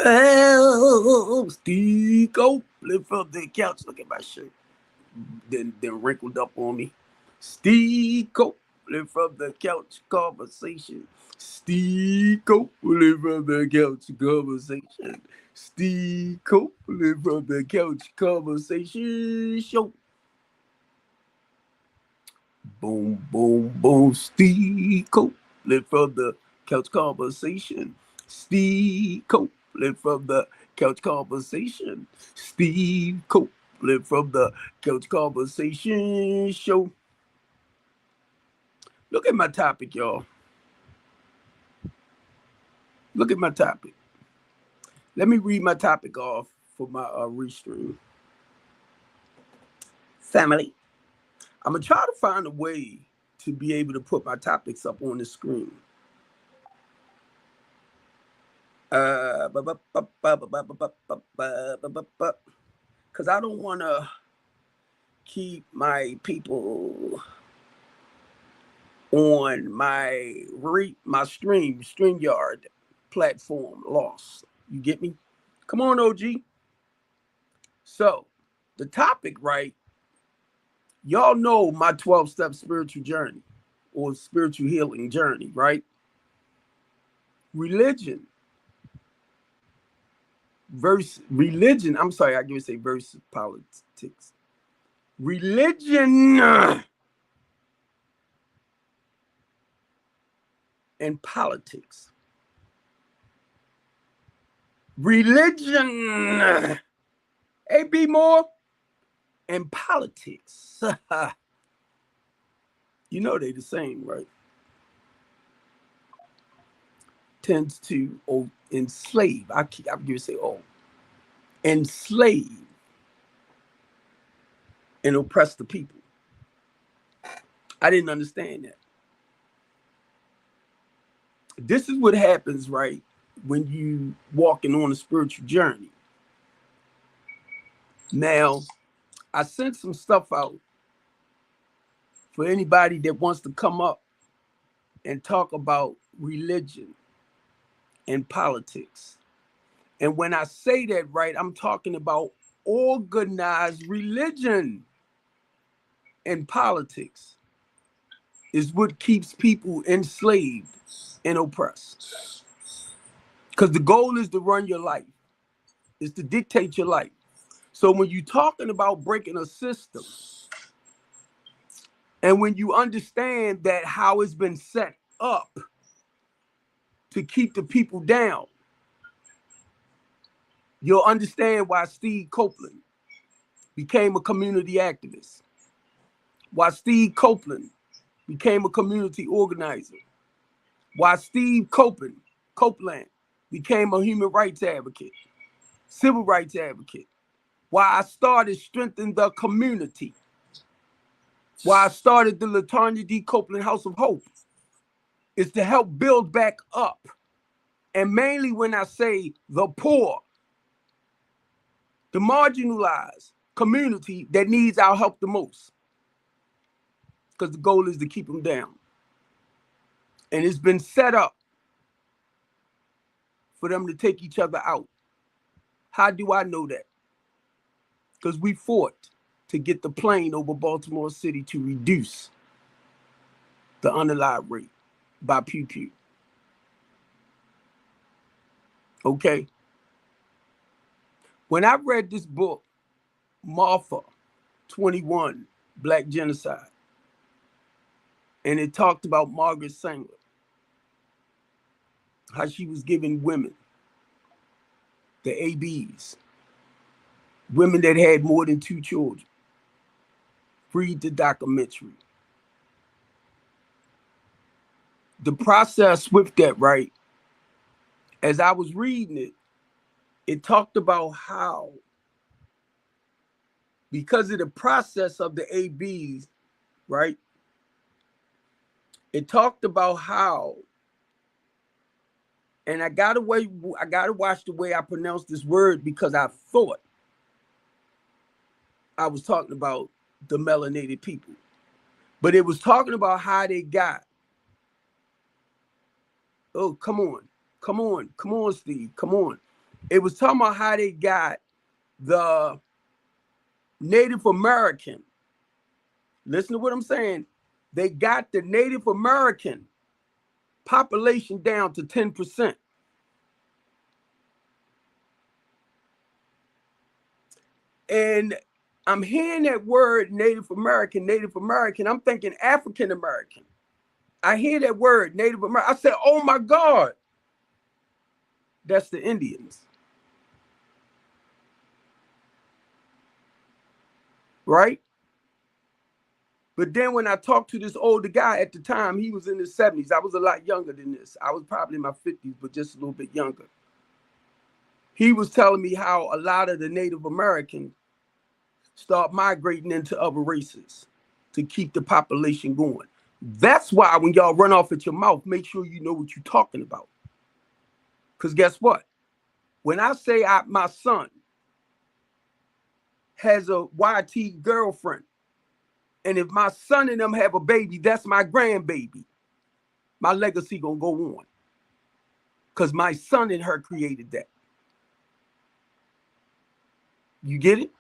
Oh, Steve Copeland from the couch. Look at my shirt. Then wrinkled up on me. Steve Copeland from the couch conversation. Steve Copeland from the couch conversation. Steve Copeland from the couch conversation show. Boom, boom, boom. Steve Copeland from the couch conversation. Steve Copeland from the couch conversation. Steve Copeland from the couch conversation show. Look at my topic, y'all. Look at my topic. Let me read my topic off for my restream. Family. I'm going to try to find a way to be able to put my topics up on the screen. Because I don't want to keep my people on my StreamYard platform lost. You get me? Come on, OG. So the topic, right? Y'all know my 12-step spiritual journey or spiritual healing journey, right? Religion. I'm sorry, I give say versus politics. Religion and politics. Religion, A.B. Moore, and politics. You know they the same, right? Tends to enslave. I'm going to say, enslave and oppress the people. I didn't understand that. This is what happens, right, when you walking on a spiritual journey. Now, I sent some stuff out for anybody that wants to come up and talk about religion and politics. And when I say that, right, I'm talking about organized religion and politics is what keeps people enslaved and oppressed. Because the goal is to run your life, is to dictate your life. So when you're talking about breaking a system, and when you understand that how it's been set up to keep the people down, you'll understand why Steve Copeland became a community activist, why Steve Copeland became a community organizer, why Steve Copeland became a human rights advocate, civil rights advocate, why I started strengthening the community, why I started the LaTanya D. Copeland House of Hope, is to help build back up. And mainly when I say the poor, the marginalized community that needs our help the most. Because the goal is to keep them down. And it's been set up for them to take each other out. How do I know that? Because we fought to get the plane over Baltimore City to reduce the unalive rate by Pew Pew. Okay? When I read this book, Marfa 21, Black Genocide, and it talked about Margaret Sanger, how she was giving women, the ABs, women that had more than 2 children, read the documentary. The process with that, right, as I was reading it, it talked about how, because of the process of the ABs, right, it talked about how, and I gotta watch the way I pronounce this word because I thought I was talking about the melanated people. But it was talking about how they got, oh, come on, Steve, come on. It was talking about how they got the Native American. Listen to what I'm saying. They got the Native American population down to 10%. And I'm hearing that word Native American. I'm thinking African American. I hear that word Native American. I said, oh my God, that's the Indians. Right? But then when I talked to this older guy at the time, he was in his 70s. I was a lot younger than this. I was probably in my 50s, but just a little bit younger. He was telling me how a lot of the Native Americans start migrating into other races to keep the population going. That's why when y'all run off at your mouth, make sure you know what you're talking about. Because guess what? When I say my son has a YT girlfriend, and if my son and them have a baby, that's my grandbaby. My legacy gonna go on. Because my son and her created that. You get it?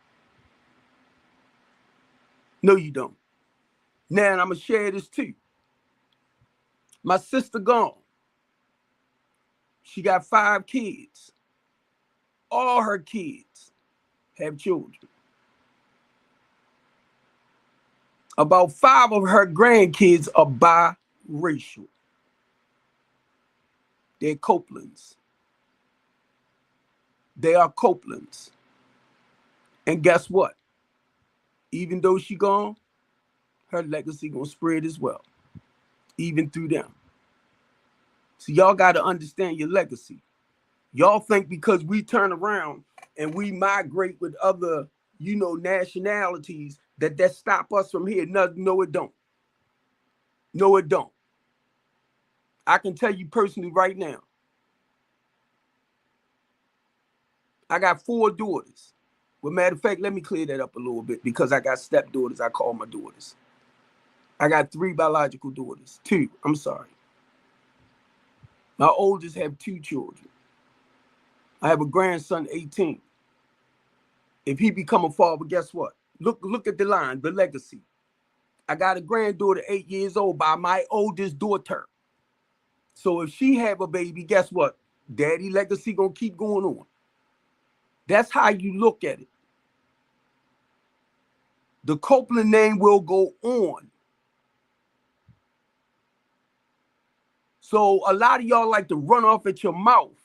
No, you don't. Now, I'm gonna share this too. My sister gone. She got 5 kids. All her kids have children. About 5 of her grandkids are biracial. They're Copelands. They are Copelands. And guess what? Even though she gone, her legacy gonna spread as well, even through them. So y'all got to understand your legacy. Y'all think because we turn around and we migrate with other, nationalities, that stop us from here. No, it don't. No, it don't. I can tell you personally right now, I got 4 daughters. Well, matter of fact, let me clear that up a little bit because I got stepdaughters. I call my daughters. I got 3 biological daughters. 2, I'm sorry. My oldest have 2 children. I have a grandson, 18. If he become a father, guess what? Look at the line, the legacy. I got a granddaughter, 8 years old, by my oldest daughter. So if she have a baby, guess what? Daddy legacy gonna keep going on. That's how you look at it. The Copeland name will go on. So a lot of y'all like to run off at your mouth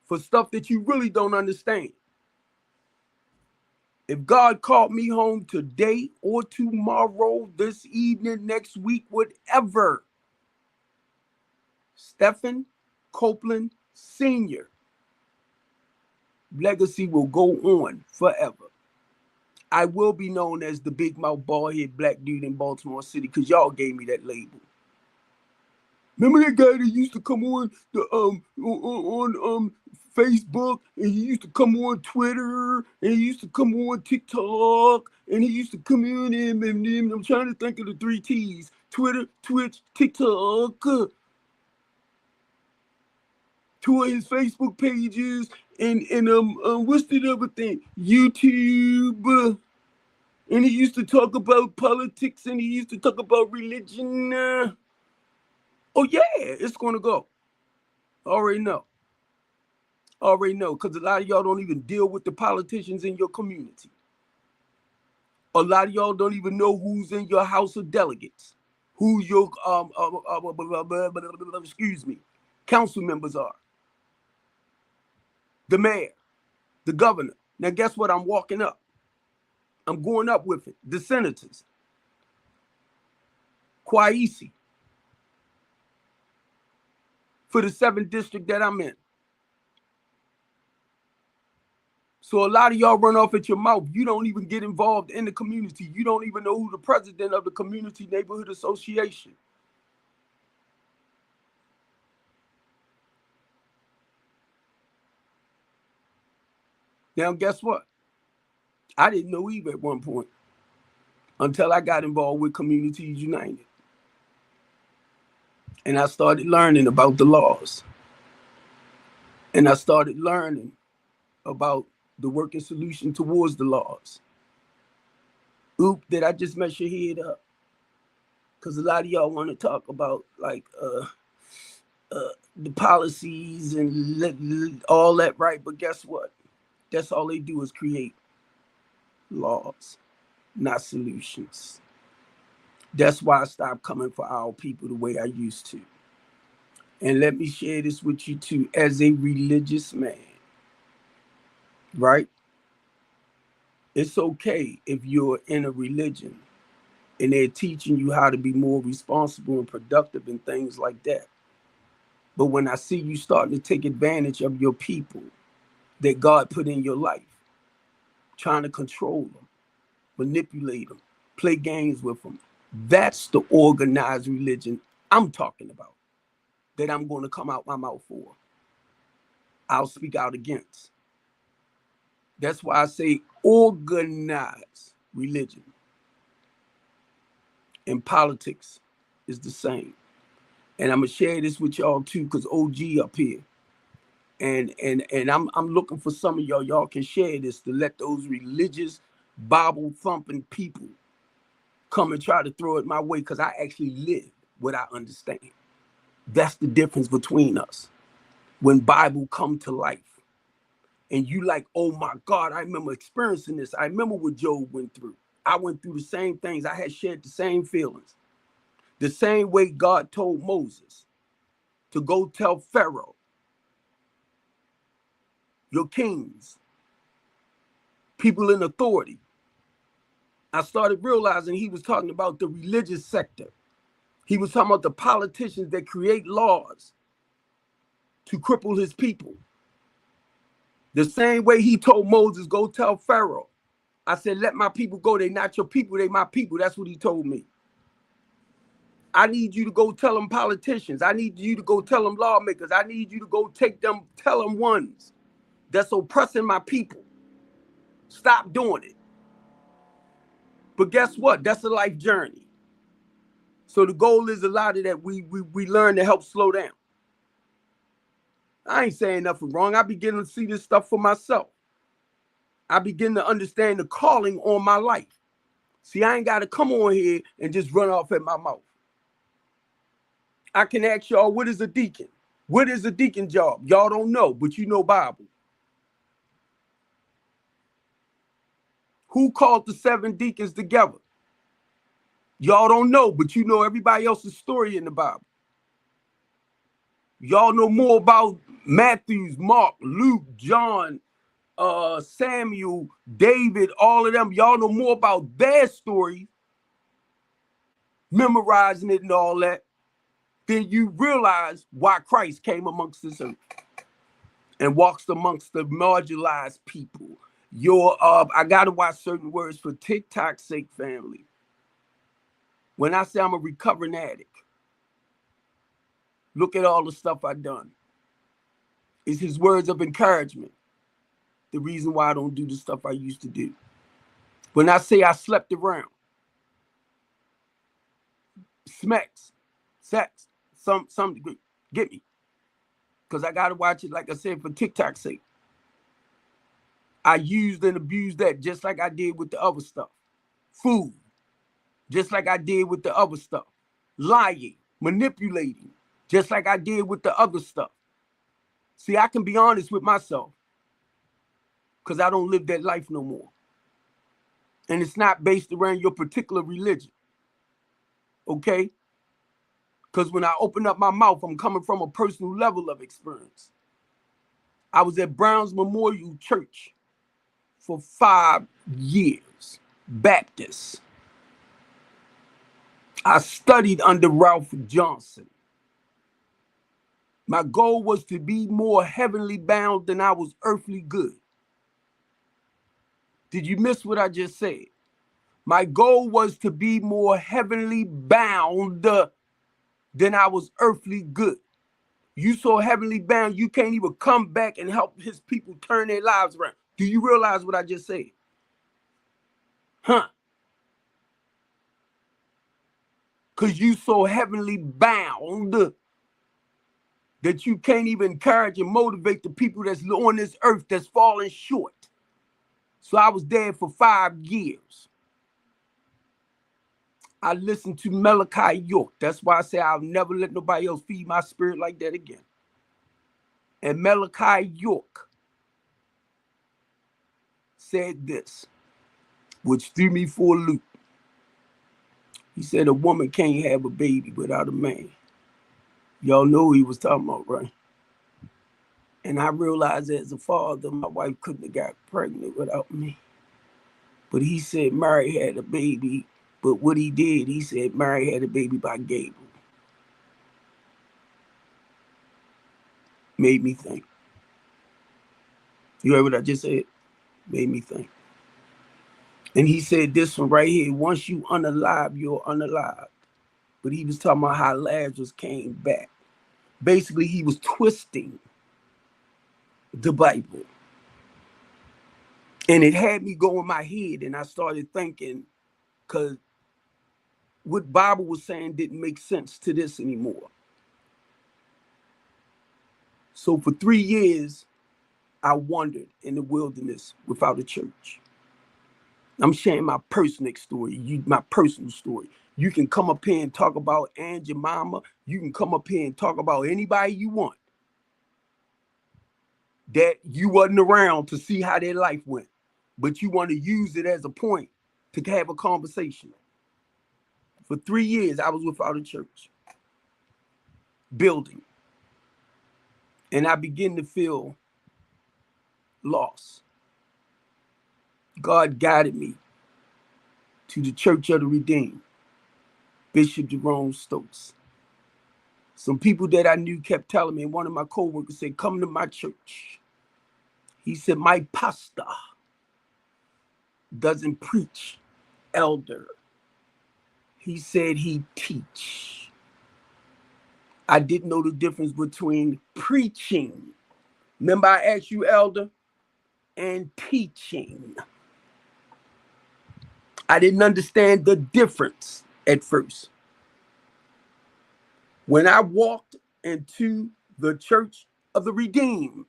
for stuff that you really don't understand. If God called me home today or tomorrow, this evening, next week, whatever, Stephen Copeland Sr. legacy will go on forever. I will be known as the big mouth, bald head black dude in Baltimore City because y'all gave me that label. Remember that guy that used to come on the on Facebook, and he used to come on Twitter, and he used to come on TikTok, and he used to come in and I'm trying to think of the 3 T's: Twitter, Twitch, TikTok. 2 of his Facebook pages, and what's the other thing? YouTube. And he used to talk about politics, and he used to talk about religion. Oh yeah, it's gonna go. Already know, because a lot of y'all don't even deal with the politicians in your community. A lot of y'all don't even know who's in your House of Delegates, who your council members are, the mayor, the governor. Now guess what? I'm walking up. I'm going up with it. The senators, Kwaisi, for the 7th district that I'm in. So a lot of y'all run off at your mouth. You don't even get involved in the community. You don't even know who the president of the community neighborhood association. Now, guess what? I didn't know either at one point until I got involved with Communities United. And I started learning about the laws. And I started learning about the working solution towards the laws. Oop, did I just mess your head up? Because a lot of y'all want to talk about like the policies and all that, right? But guess what? That's all they do is create laws, not solutions. That's why I stopped coming for our people the way I used to. And let me share this with you too. As a religious man, right? It's okay if you're in a religion and they're teaching you how to be more responsible and productive and things like that. But when I see you starting to take advantage of your people that God put in your life, trying to control them, manipulate them, play games with them, that's the organized religion I'm talking about, that I'm going to come out my mouth for. I'll speak out against. That's why I say organized religion. And politics is the same. And I'm gonna share this with y'all too, because OG up here. And I'm looking for some of y'all. Y'all can share this to let those religious, Bible thumping people come and try to throw it my way, because I actually live what I understand. That's the difference between us. When Bible come to life, and you like, oh my God, I remember experiencing this. I remember what Job went through. I went through the same things. I had shared the same feelings. The same way God told Moses to go tell Pharaoh, your kings, people in authority. I started realizing he was talking about the religious sector. He was talking about the politicians that create laws to cripple his people. The same way he told Moses, go tell Pharaoh. I said, let my people go. They're not your people, they my people. That's what he told me. I need you to go tell them politicians. I need you to go tell them lawmakers. I need you to go tell them ones that's oppressing my people. Stop doing it. But guess what? That's a life journey. So the goal is a lot of that we learn to help slow down. I ain't saying nothing wrong. I begin to see this stuff for myself. I begin to understand the calling on my life. See, I ain't got to come on here and just run off at my mouth. I can ask y'all, what is a deacon? What is a deacon job? Y'all don't know, but you know Bible. Who called the 7 deacons together? Y'all don't know, but you know everybody else's story in the Bible. Y'all know more about Matthew, Mark, Luke, John, Samuel, David, all of them. Y'all know more about their story, memorizing it and all that, then you realize why Christ came amongst this earth and walks amongst the marginalized people. I gotta watch certain words for TikTok's sake, family. When I say I'm a recovering addict, look at all the stuff I've done. It's his words of encouragement. The reason why I don't do the stuff I used to do. When I say I slept around, smacks, sex, some degree, get me. Because I gotta watch it, like I said, for TikTok's sake. I used and abused that just like I did with the other stuff. Food, just like I did with the other stuff. Lying, manipulating, just like I did with the other stuff. See, I can be honest with myself because I don't live that life no more. And it's not based around your particular religion. Okay? Because when I open up my mouth, I'm coming from a personal level of experience. I was at Browns Memorial Church for 5 years, Baptist. I studied under Ralph Johnson. My goal was to be more heavenly bound than I was earthly good. Did you miss what I just said? My goal was to be more heavenly bound than I was earthly good. You so heavenly bound, you can't even come back and help his people turn their lives around. Do you realize what I just said? Huh? Because you so heavenly bound that you can't even encourage and motivate the people that's on this earth that's falling short. So I was there for 5 years. I listened to Malachi York. That's why I say I'll never let nobody else feed my spirit like that again. And Malachi York said this, which threw me for a loop. He said a woman can't have a baby without a man. Y'all know who he was talking about, right? And I realized as a father, my wife couldn't have got pregnant without me. But he said Mary had a baby. But what he did, he said Mary had a baby by Gabriel. Made me think. You heard what I just said? Made me think. And he said this one right here, once you unalive, you're unalive. But he was talking about how Lazarus came back. Basically, he was twisting the Bible. And it had me go in my head, and I started thinking, because what Bible was saying didn't make sense to this anymore. So for 3 years, I wandered in the wilderness without a church. I'm sharing my personal story, my personal story. You can come up here and talk about Aunt Jemima. You can come up here and talk about anybody you want that you wasn't around to see how their life went, but you want to use it as a point to have a conversation. For 3 years, I was without a church building, and I began to feel lost. God guided me to the Church of the Redeemed, Bishop Jerome Stokes. Some people that I knew kept telling me, and one of my co-workers said, come to my church. He said, my pastor doesn't preach, elder. He said he teach. I didn't know the difference between preaching. Remember I asked you, elder, and teaching. I didn't understand the difference at first. When I walked into the Church of the Redeemed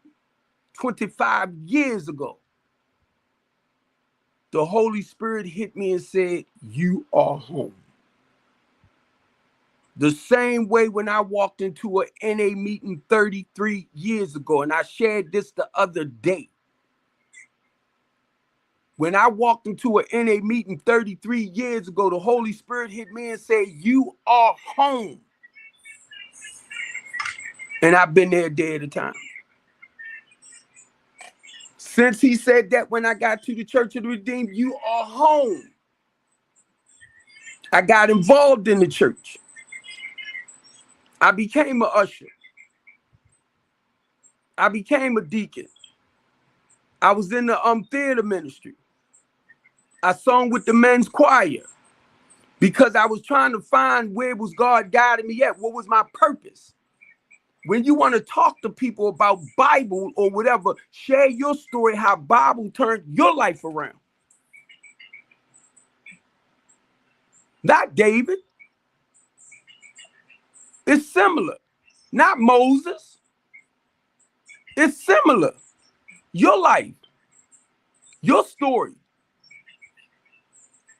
25 years ago, the Holy Spirit hit me and said, you are home. The same way when I walked into an NA meeting 33 years ago, and I shared this the other day. When I walked into an NA meeting 33 years ago, the Holy Spirit hit me and said, you are home. And I've been there a day at a time. Since he said that when I got to the Church of the Redeemed, you are home. I got involved in the church. I became an usher. I became a deacon. I was in the theater ministry. I sung with the men's choir because I was trying to find where was God guiding me at. What was my purpose? When you want to talk to people about Bible or whatever, share your story, how Bible turned your life around. Not David. It's similar. Not Moses. It's similar. Your life. Your story.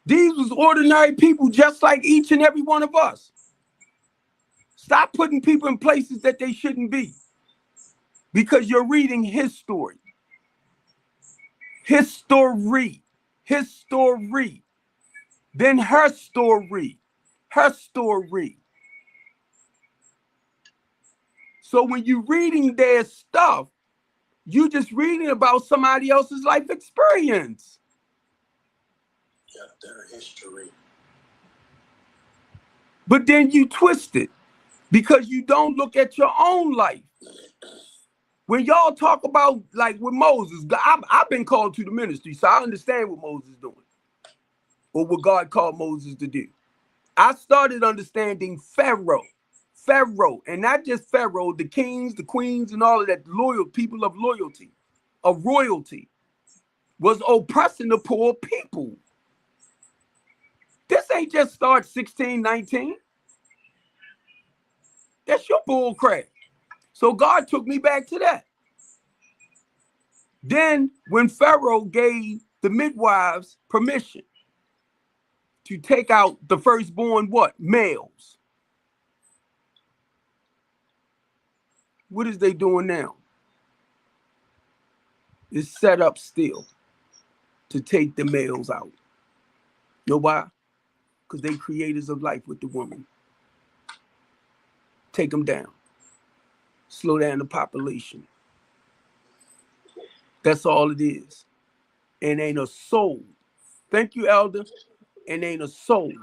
These was ordinary people just like each and every one of us. Stop putting people in places that they shouldn't be because you're reading his story. His story. His story. Then her story. Her story. So when you're reading their stuff, you're just reading about somebody else's life experience. Yeah, their history. But then you twist it because you don't look at your own life. When y'all talk about, like with Moses, I've been called to the ministry, so I understand what Moses is doing or what God called Moses to do. I started understanding Pharaoh, and not just Pharaoh, the kings, the queens, and all of that, loyal people of loyalty, of royalty, was oppressing the poor people. This ain't just start 1619. That's your bull crap. So God took me back to that. Then when Pharaoh gave the midwives permission to take out the firstborn what? Males. What is they doing now? It's set up still to take the males out. You know why? Because they creators of life with the woman. Take them down. Slow down the population. That's all it is. And ain't a soul. Thank you, Elder. And ain't a soul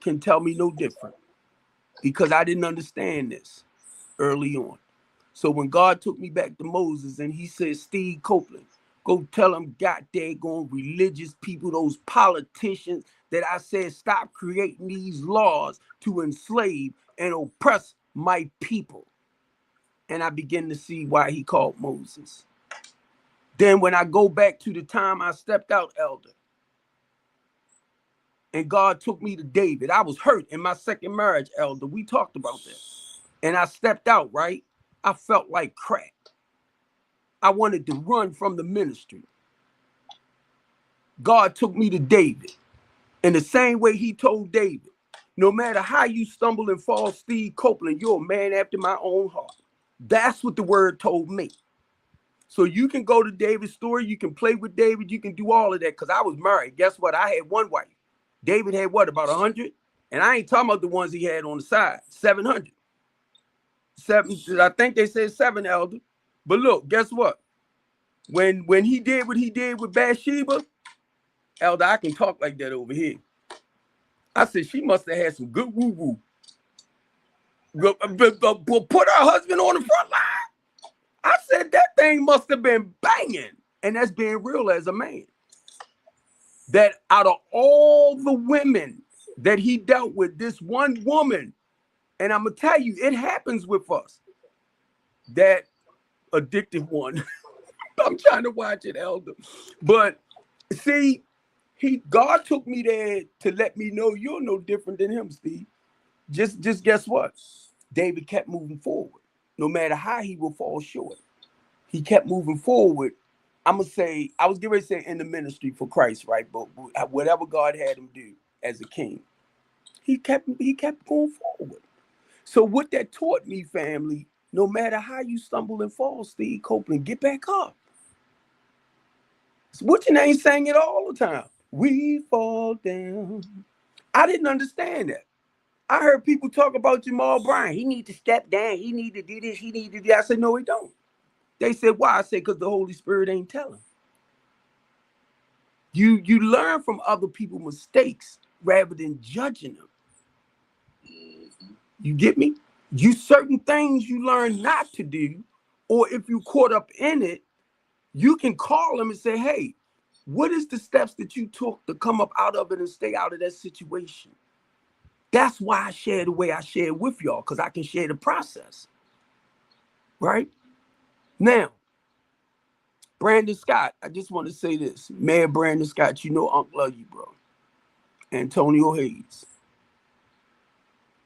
can tell me no different. Because I didn't understand this early on. So when God took me back to Moses and he said, Steve Copeland, go tell them goddamn religious people, those politicians that I said stop creating these laws to enslave and oppress my people. And I begin to see why he called Moses. Then when I go back to the time I stepped out, Elder, and God took me to David, I was hurt in my second marriage, Elder. We talked about that. And I stepped out, right? I felt like crap. I wanted to run from the ministry. God took me to David. In the same way he told David, no matter how you stumble and fall, Steve Copeland, you're a man after my own heart. That's what the word told me. So you can go to David's story, you can play with David, you can do all of that, because I was married. Guess what? I had one wife. David had what, about 100? And I ain't talking about the ones he had on the side, 700. I think they said 7, Elder. But look, guess what? When he did what he did with Bathsheba, Elder, I can talk like that over here. I said, she must have had some good woo-woo. Put her husband on the front line. I said, that thing must have been banging. And that's being real as a man. That out of all the women that he dealt with, this one woman, and I'm going to tell you, it happens with us. That addictive one. I'm trying to watch it, Elder. But see, God took me there to let me know you're no different than him, Steve. Just guess what? David kept moving forward. No matter how he will fall short. He kept moving forward. I'm going to say, I was getting ready to say in the ministry for Christ, right? But whatever God had him do as a king, he kept going forward. So what that taught me, family, no matter how you stumble and fall, Steve Copeland, get back up. What's your name sang it all the time? We fall down. I didn't understand that. I heard people talk about Jamal Bryant. He need to step down. He need to do this. He need to do that. I said, no, he don't. They said, why? I said, because the Holy Spirit ain't telling. You learn from other people's mistakes rather than judging them. You get me? You certain things you learn not to do, or if you caught up in it, you can call them and say, hey, what is the steps that you took to come up out of it and stay out of that situation? That's why I share the way I share with y'all, because I can share the process. Right? Now, Brandon Scott, I just want to say this. Mayor Brandon Scott, you know Unc love you, bro. Antonio Hayes,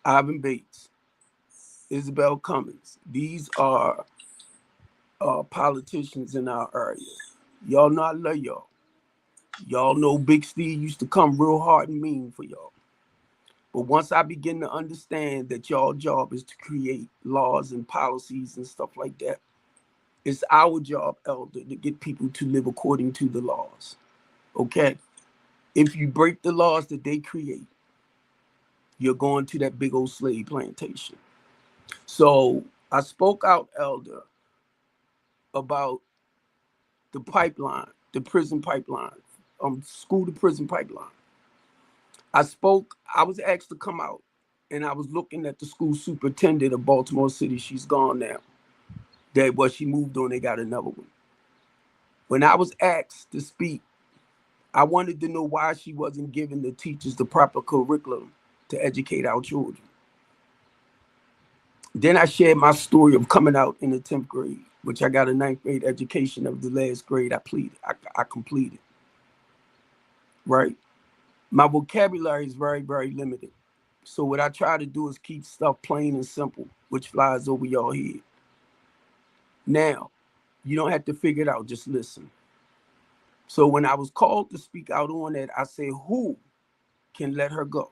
Ivan Bates, Isabel Cummings. These are politicians in our area. Y'all know I love y'all. Y'all know Big Steve used to come real hard and mean for y'all. But once I begin to understand that y'all job is to create laws and policies and stuff like that, it's our job, Elder, to get people to live according to the laws. Okay? If you break the laws that they create, you're going to that big old slave plantation. So I spoke out, Elder, about the pipeline, the prison pipeline, school to prison pipeline. I was asked to come out, and I was looking at the school superintendent of Baltimore City. She's gone now. She moved on, they got another one. When I was asked to speak, I wanted to know why she wasn't giving the teachers the proper curriculum to educate our children. Then I shared my story of coming out in the 10th grade, which I got a 9th grade education of the last grade I completed. Right? My vocabulary is very, very limited. So what I try to do is keep stuff plain and simple, which flies over y'all head. Now, you don't have to figure it out, just listen. So when I was called to speak out on that, I said, who can let her go?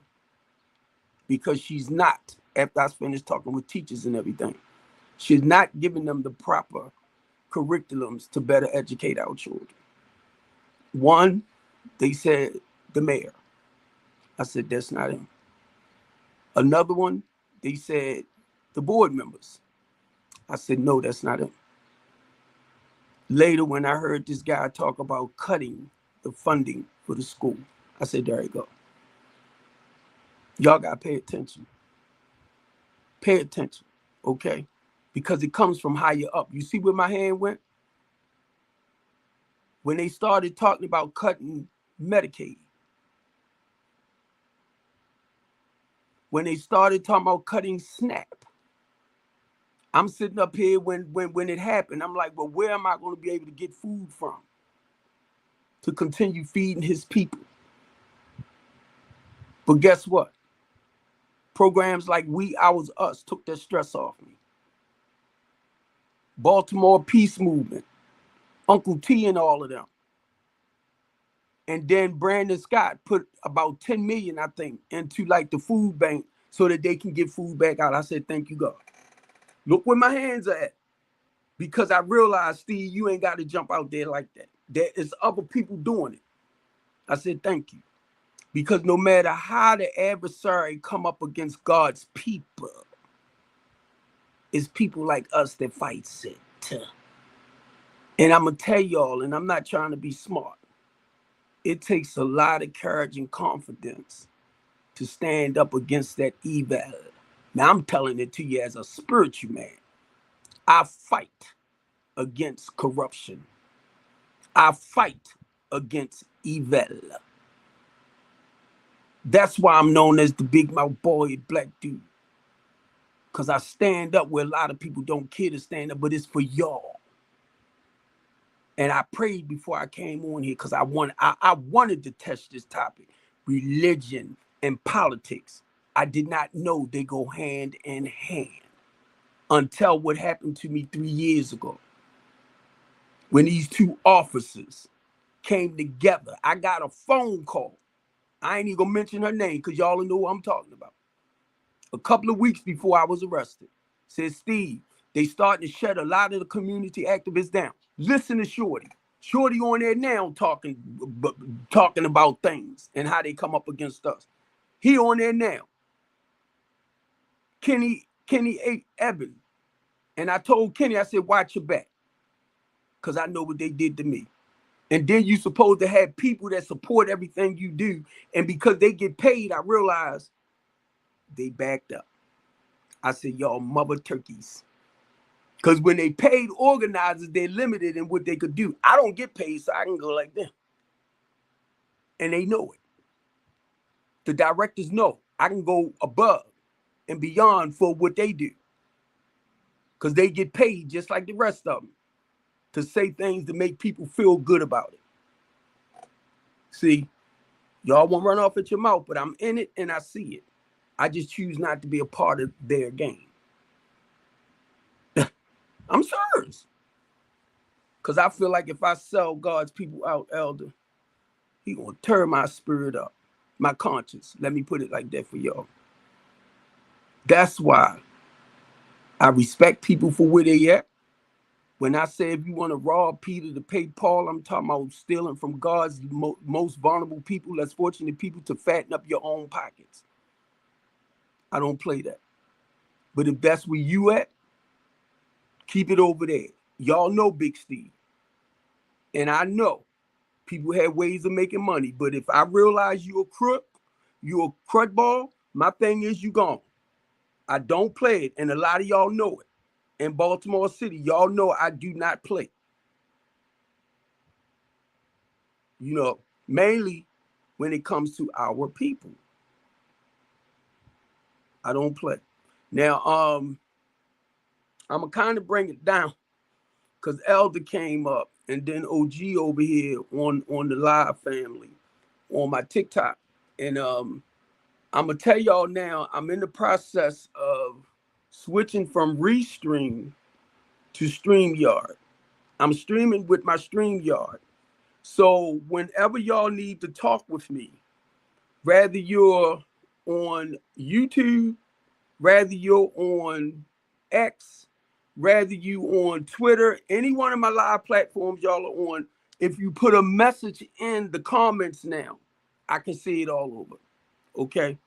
Because she's not, after I finished talking with teachers and everything, she's not giving them the proper curriculums to better educate our children. One, they said the mayor. I said, that's not him. Another one, they said the board members. I said, no, that's not him. Later, when I heard this guy talk about cutting the funding for the school, I said, there you go. Y'all got to pay attention. Pay attention, okay? Because it comes from higher up. You see where my hand went? When they started talking about cutting Medicaid, when they started talking about cutting SNAP, I'm sitting up here when it happened. I'm like, well, where am I going to be able to get food from to continue feeding his people? But guess what? Programs like We, Ours, Us took that stress off me. Baltimore Peace Movement, Uncle T and all of them. And then Brandon Scott put about 10 million, I think, into like the food bank so that they can get food back out. I said, thank you, God. Look where my hands are at. Because I realized, Steve, you ain't got to jump out there like that. There is other people doing it. I said, thank you. Because no matter how the adversary come up against God's people, it's people like us that fights it. And I'm going to tell y'all, and I'm not trying to be smart, it takes a lot of courage and confidence to stand up against that evil. Now, I'm telling it to you as a spiritual man. I fight against corruption. I fight against evil. That's why I'm known as the big mouth boy, black dude. Because I stand up where a lot of people don't care to stand up, but it's for y'all. And I prayed before I came on here because I wanted to touch this topic, religion and politics. I did not know they go hand in hand until what happened to me 3 years ago. When these two officers came together, I got a phone call. I ain't even gonna mention her name because y'all know what I'm talking about. A couple of weeks before I was arrested, said, Steve, they starting to shut a lot of the community activists down. Listen to Shorty. Shorty on there now talking about things and how they come up against us. He on there now. Kenny Eben. And I told Kenny, I said, watch your back. Because I know what they did to me. And then you supposed to have people that support everything you do. And because they get paid, I realized they backed up. I said, y'all mother turkeys. Because when they paid organizers, they're limited in what they could do. I don't get paid, so I can go like them. And they know it. The directors know I can go above and beyond for what they do. Because they get paid just like the rest of them to say things to make people feel good about it. See, y'all won't run off at your mouth, but I'm in it and I see it. I just choose not to be a part of their game. I'm serious. Because I feel like if I sell God's people out, Elder, he gonna tear my spirit up, my conscience. Let me put it like that for y'all. That's why I respect people for where they at. When I say if you want to rob Peter to pay Paul, I'm talking about stealing from God's most vulnerable people, less fortunate people, to fatten up your own pockets. I don't play that. But if that's where you at, keep it over there. Y'all know Big Steve. And I know people have ways of making money. But if I realize you a crook, you a crud ball, my thing is you gone. I don't play it. And a lot of y'all know it. In Baltimore City, y'all know I do not play. You know, mainly when it comes to our people. I don't play. Now, I'm going to kind of bring it down because Elder came up and then OG over here on the live family on my TikTok. And I'm going to tell y'all now, I'm in the process of switching from Restream to StreamYard. I'm streaming with my StreamYard. So whenever y'all need to talk with me, whether you're on YouTube, whether you're on X, whether you on Twitter, any one of my live platforms y'all are on, if you put a message in the comments now, I can see it all over. Okay?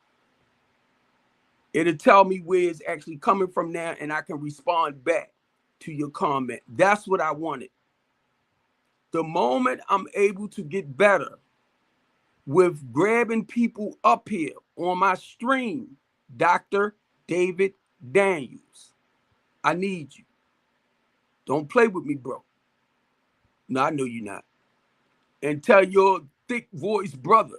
It'll tell me where it's actually coming from now, and I can respond back to your comment. That's what I wanted. The moment I'm able to get better with grabbing people up here on my stream, Dr. David Daniels, I need you. Don't play with me, bro. No, I know you're not. And tell your thick voice brother,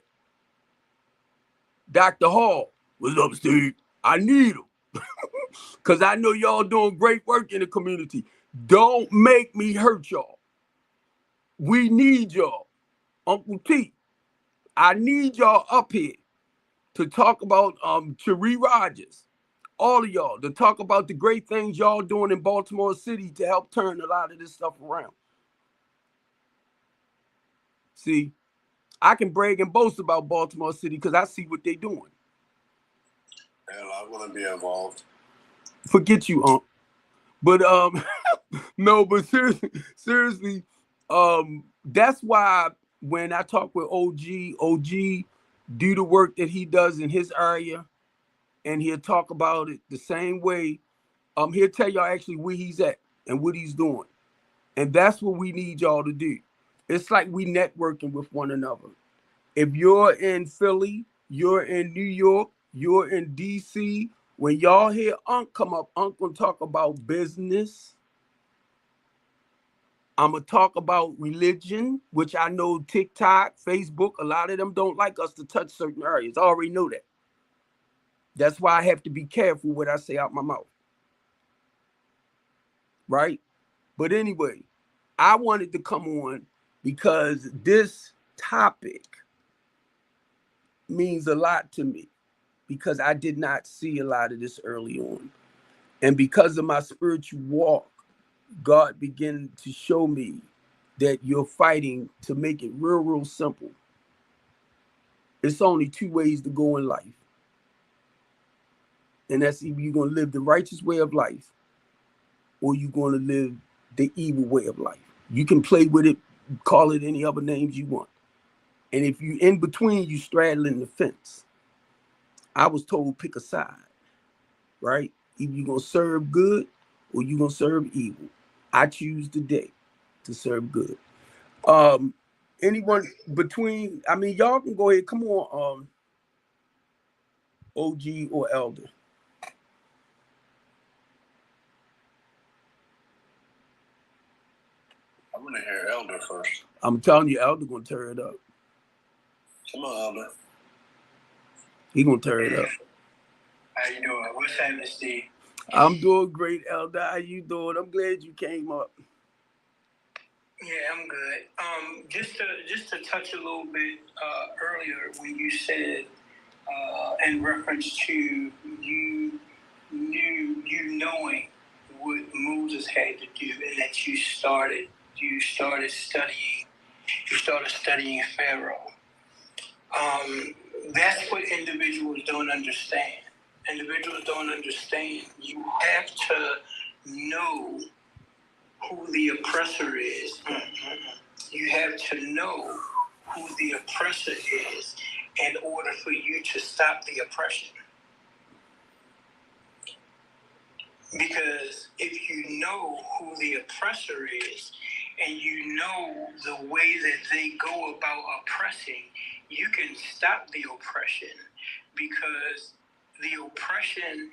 Dr. Hall, what's up, Steve? I need him. Because I know y'all doing great work in the community. Don't make me hurt y'all. We need y'all. Uncle T, I need y'all up here to talk about Cherie Rogers. All of y'all to talk about the great things y'all doing in Baltimore City to help turn a lot of this stuff around. See, I can brag and boast about Baltimore City because I see what they're doing. Hell, I want to be involved. Forget you, Unc. But no, but seriously, that's why when I talk with OG do the work that he does in his area, and he'll talk about it the same way. He'll tell y'all actually where he's at and what he's doing. And that's what we need y'all to do. It's like we networking with one another. If you're in Philly, you're in New York, you're in DC, when y'all hear Unc come up, Unc gonna talk about business. I'm gonna talk about religion, which I know TikTok, Facebook, a lot of them don't like us to touch certain areas. I already know that. That's why I have to be careful what I say out my mouth. Right? But anyway, I wanted to come on because this topic means a lot to me because I did not see a lot of this early on. And because of my spiritual walk, God began to show me that you're fighting to make it real simple. It's only two ways to go in life. And that's either you're going to live the righteous way of life or you're going to live the evil way of life. You can play with it, call it any other names you want. And if you in between, you straddling the fence. I was told pick a side, right? Either you're going to serve good or you're going to serve evil. I choose today to serve good. Anyone between, I mean, y'all can go ahead. Come on, OG or Elder. I'm going to hear Elder first. I'm telling you, Elder gonna tear it up. Come on, Elder. He gonna tear it up. How you doing? What's happening, Steve? I'm doing great, Elder. How you doing? I'm glad you came up. Yeah, I'm good. Just to touch a little bit earlier when you said in reference to you knowing what Moses had to do, and that you started studying Pharaoh. That's what individuals don't understand. Individuals don't understand. You have to know who the oppressor is. You have to know who the oppressor is in order for you to stop the oppression. Because if you know who the oppressor is and you know the way that they go about oppressing, you can stop the oppression, because the oppression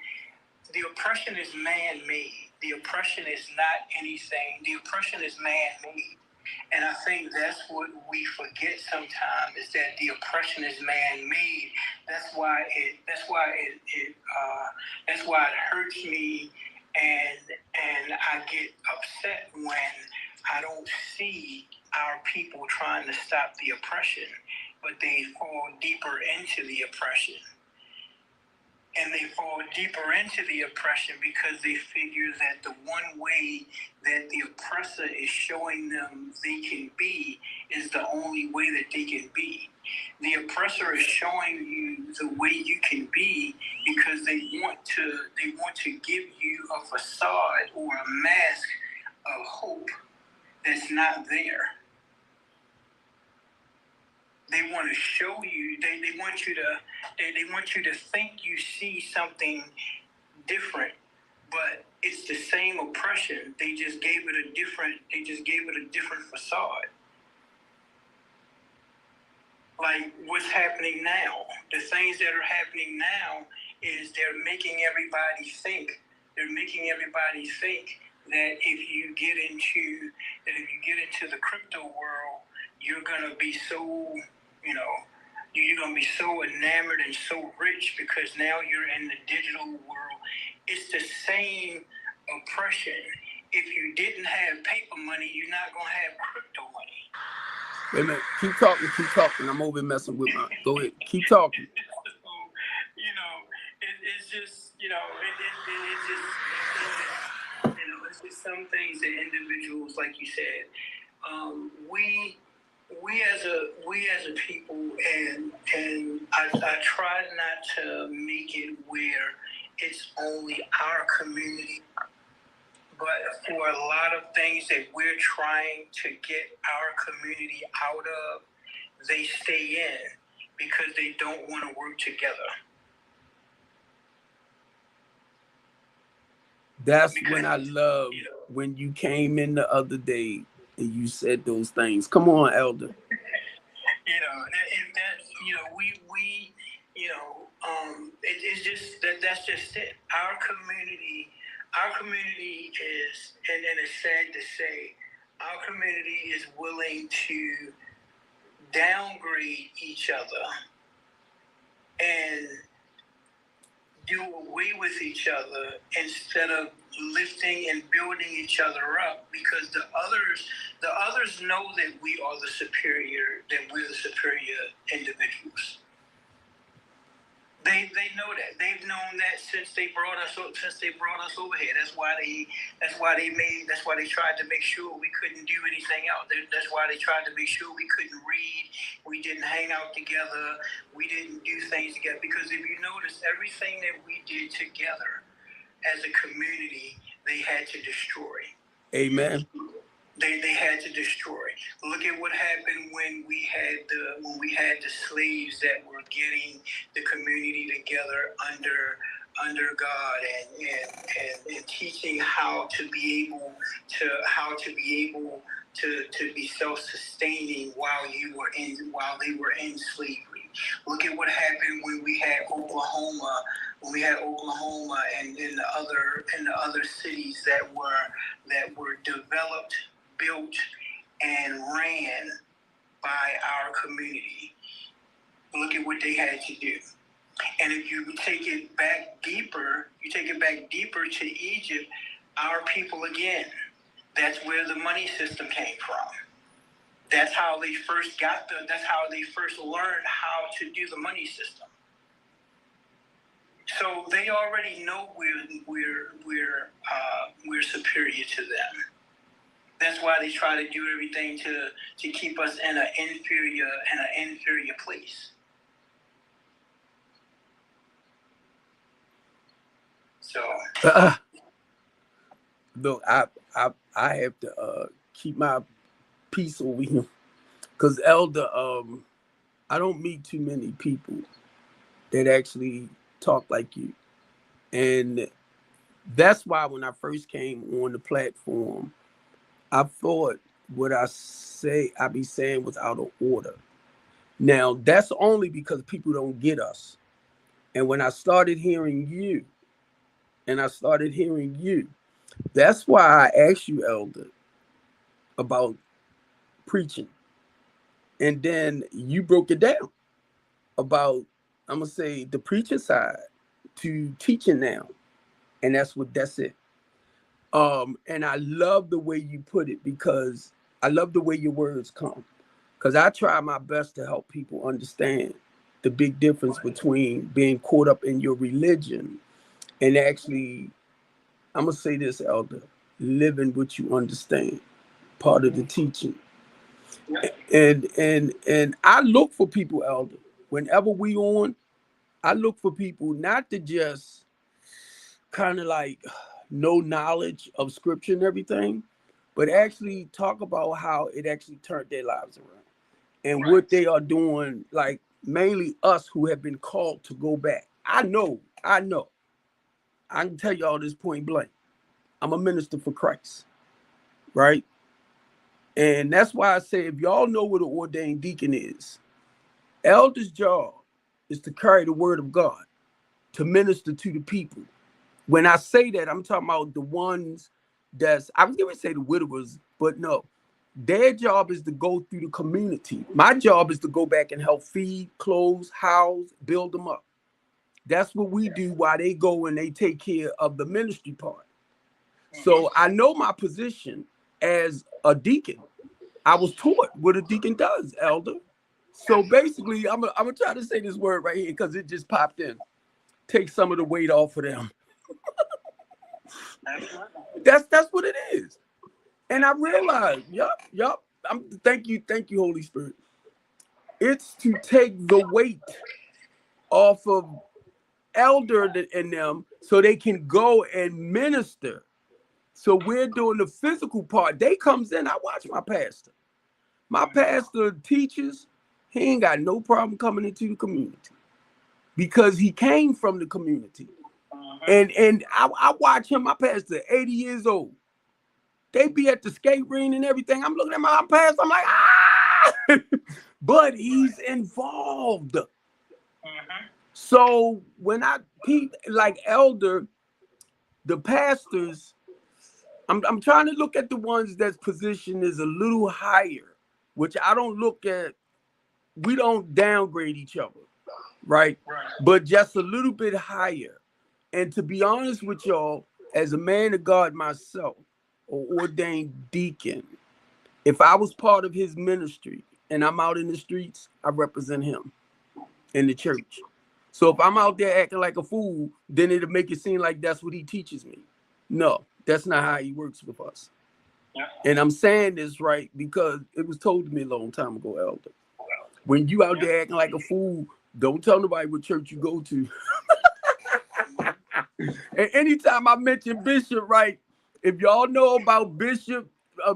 is man-made. The oppression is not anything. The oppression is man-made. And I think that's what we forget sometimes, is that the oppression is man-made. That's why it hurts me, and I get upset when I don't see our people trying to stop the oppression, but they fall deeper into the oppression. and they fall deeper into the oppression because they figure that the one way that the oppressor is showing them they can be is the only way that they can be. The oppressor is showing you the way you can be because they want to give you a facade or a mask of hope that's not there. They want to show you, they want you to think you see something different, but it's the same oppression. They just gave it a different facade. Like what's happening now, the things that are happening now is they're making everybody think that if you get into the crypto world, you're gonna be so, you're gonna be so enamored and so rich because now you're in the digital world. It's the same oppression. If you didn't have paper money, you're not gonna have crypto money. Wait a minute. Keep talking. I'm over messing with my. Go ahead. Keep talking. It's just, it's just some things that individuals, like you said, we as a people, and I try not to make it where it's only our community. But for a lot of things that we're trying to get our community out of, they stay in because they don't want to work together. That's when I love when you came in the other day and you said those things. Come on, Elder. It's just that's just it. Our community is, and it's sad to say, our community is willing to downgrade each other and do away with each other instead of lifting and building each other up, because the others know that we're the superior individuals. They know that. They've known that since they brought us over here. That's why they tried to make sure we couldn't do anything else. That's why they tried to make sure we couldn't read. We didn't hang out together. We didn't do things together. Because if you notice, everything that we did together as a community, they had to destroy. Amen. They had to destroy. Look at what happened when we had the slaves that were getting the community together under God and teaching how to be able to be self-sustaining while they were in slavery. Look at what happened when we had Oklahoma. When we had Oklahoma and in the other cities that were developed, built, and ran by our community. Look at what they had to do. And if you take it back deeper to Egypt, our people again, that's where the money system came from. That's how they first learned how to do the money system. So they already know we're superior to them. That's why they try to do everything to keep us in an inferior place. So look, I have to keep my peace over here, because Elder, I don't meet too many people that actually talk like you, and that's why when I first came on the platform, I thought what I be saying was out of order. Now, that's only because people don't get us. And when I started hearing you, that's why I asked you, Elder, about preaching. And then you broke it down about, I'm going to say, the preaching side to teaching now. And that's it. And I love the way you put it, because I love the way your words come, because I try my best to help people understand the big difference between being caught up in your religion and actually, I'm gonna say this, Elder, living what you understand, part of the teaching. And I look for people, Elder. Whenever we on, I look for people not to just kind of like know knowledge of scripture and everything, but actually talk about how it actually turned their lives around and what they are doing, like mainly us who have been called to go back. I know, I can tell y'all this point blank. I'm a minister for Christ, right? And that's why I say, if y'all know what an ordained deacon is, elder's job is to carry the word of God, to minister to the people. When I say that, I'm talking about the ones I was going to say the widowers, but no. Their job is to go through the community. My job is to go back and help feed, clothe, house, build them up. That's what we do while they go and they take care of the ministry part. So I know my position as a deacon. I was taught what a deacon does, Elder. So basically, I'm gonna try to say this word right here because it just popped in. Take some of the weight off of them. That's what it is. And I realized, yup. Thank you, Holy Spirit. It's to take the weight off of elder in them so they can go and minister. So we're doing the physical part. They comes in, I watch my pastor. My pastor teaches, he ain't got no problem coming into the community because he came from the community. And I watch him, my pastor, 80 years old. They be at the skate ring and everything. I'm looking at my pastor, I'm like, ah! But he's involved. So when I peep like elder, the pastors, I'm trying to look at the ones that's position is a little higher, which I don't look at. We don't downgrade each other, right? But just a little bit higher. And to be honest with y'all, as a man of God myself, or ordained deacon, if I was part of his ministry and I'm out in the streets, I represent him in the church. So if I'm out there acting like a fool, then it'll make it seem like that's what he teaches me. No, that's not how he works with us. And I'm saying this right because it was told to me a long time ago, Elder. When you out there acting like a fool, don't tell nobody what church you go to. And anytime I mention Bishop, right, if y'all know about Bishop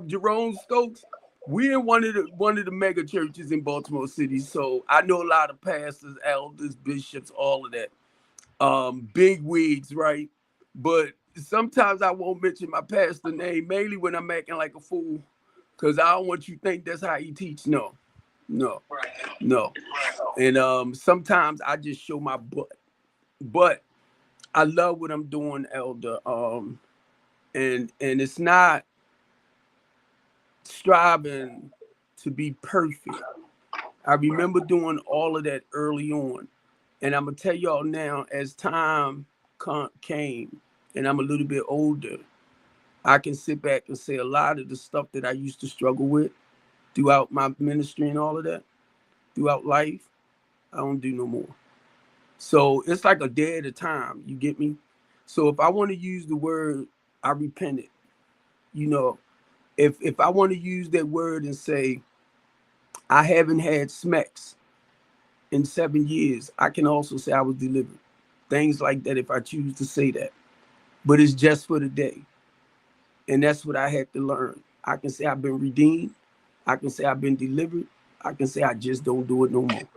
Jerome Stokes, we're in one of the mega churches in Baltimore City. So I know a lot of pastors, elders, bishops, all of that. Big wigs, right? But sometimes I won't mention my pastor name, mainly when I'm acting like a fool, because I don't want you to think that's how he teach. No. And sometimes I just show my butt. But I love what I'm doing, Elder. And it's not striving to be perfect. I remember doing all of that early on. And I'm going to tell y'all now, as time came and I'm a little bit older, I can sit back and say a lot of the stuff that I used to struggle with throughout my ministry and all of that, throughout life, I don't do no more. So it's like a day at a time, you get me? So if I want to use the word, I repented. You know, if I want to use that word and say, I haven't had smacks in 7 years, I can also say I was delivered. Things like that if I choose to say that. But it's just for the day. And that's what I had to learn. I can say I've been redeemed. I can say I've been delivered. I can say I just don't do it no more.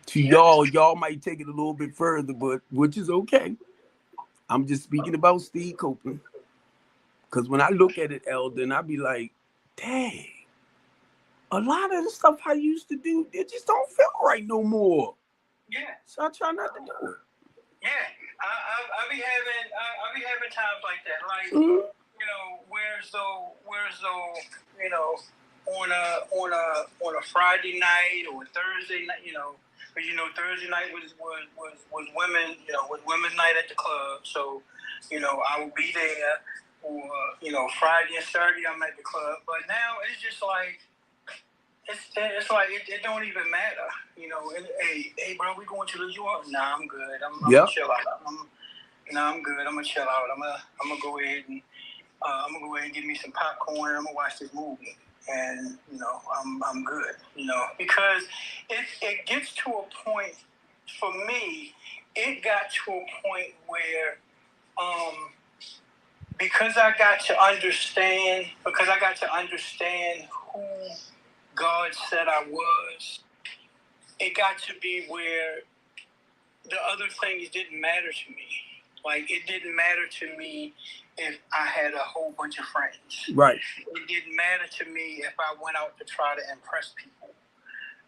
To y'all might take it a little bit further, but which is okay. I'm just speaking about Steve Copeland. Because when I look at it, Elden, I be like, dang, a lot of the stuff I used to do, it just don't feel right no more. Yeah. So I try not to do it. Yeah. I be having times like that. Like, you know, where's though, you know, on a Friday night or Thursday night, you know, because you know Thursday night was women, you know, was women's night at the club. So, you know, I would be there. Or, you know, Friday and Saturday I'm at the club. But now it's just like It's like it don't even matter, you know. Hey, bro, we going to the zoo? Nah, I'm good. I'm Yep. gonna chill out. I'm good. I'm gonna chill out. I'm gonna go ahead and get me some popcorn. I'm gonna watch this movie, and you know, I'm good. You know, because it gets to a point for me. It got to a point where because I got to understand who God said I was. It got to be where the other things didn't matter to me. Like, it didn't matter to me if I had a whole bunch of friends. Right. It didn't matter to me if I went out to try to impress people.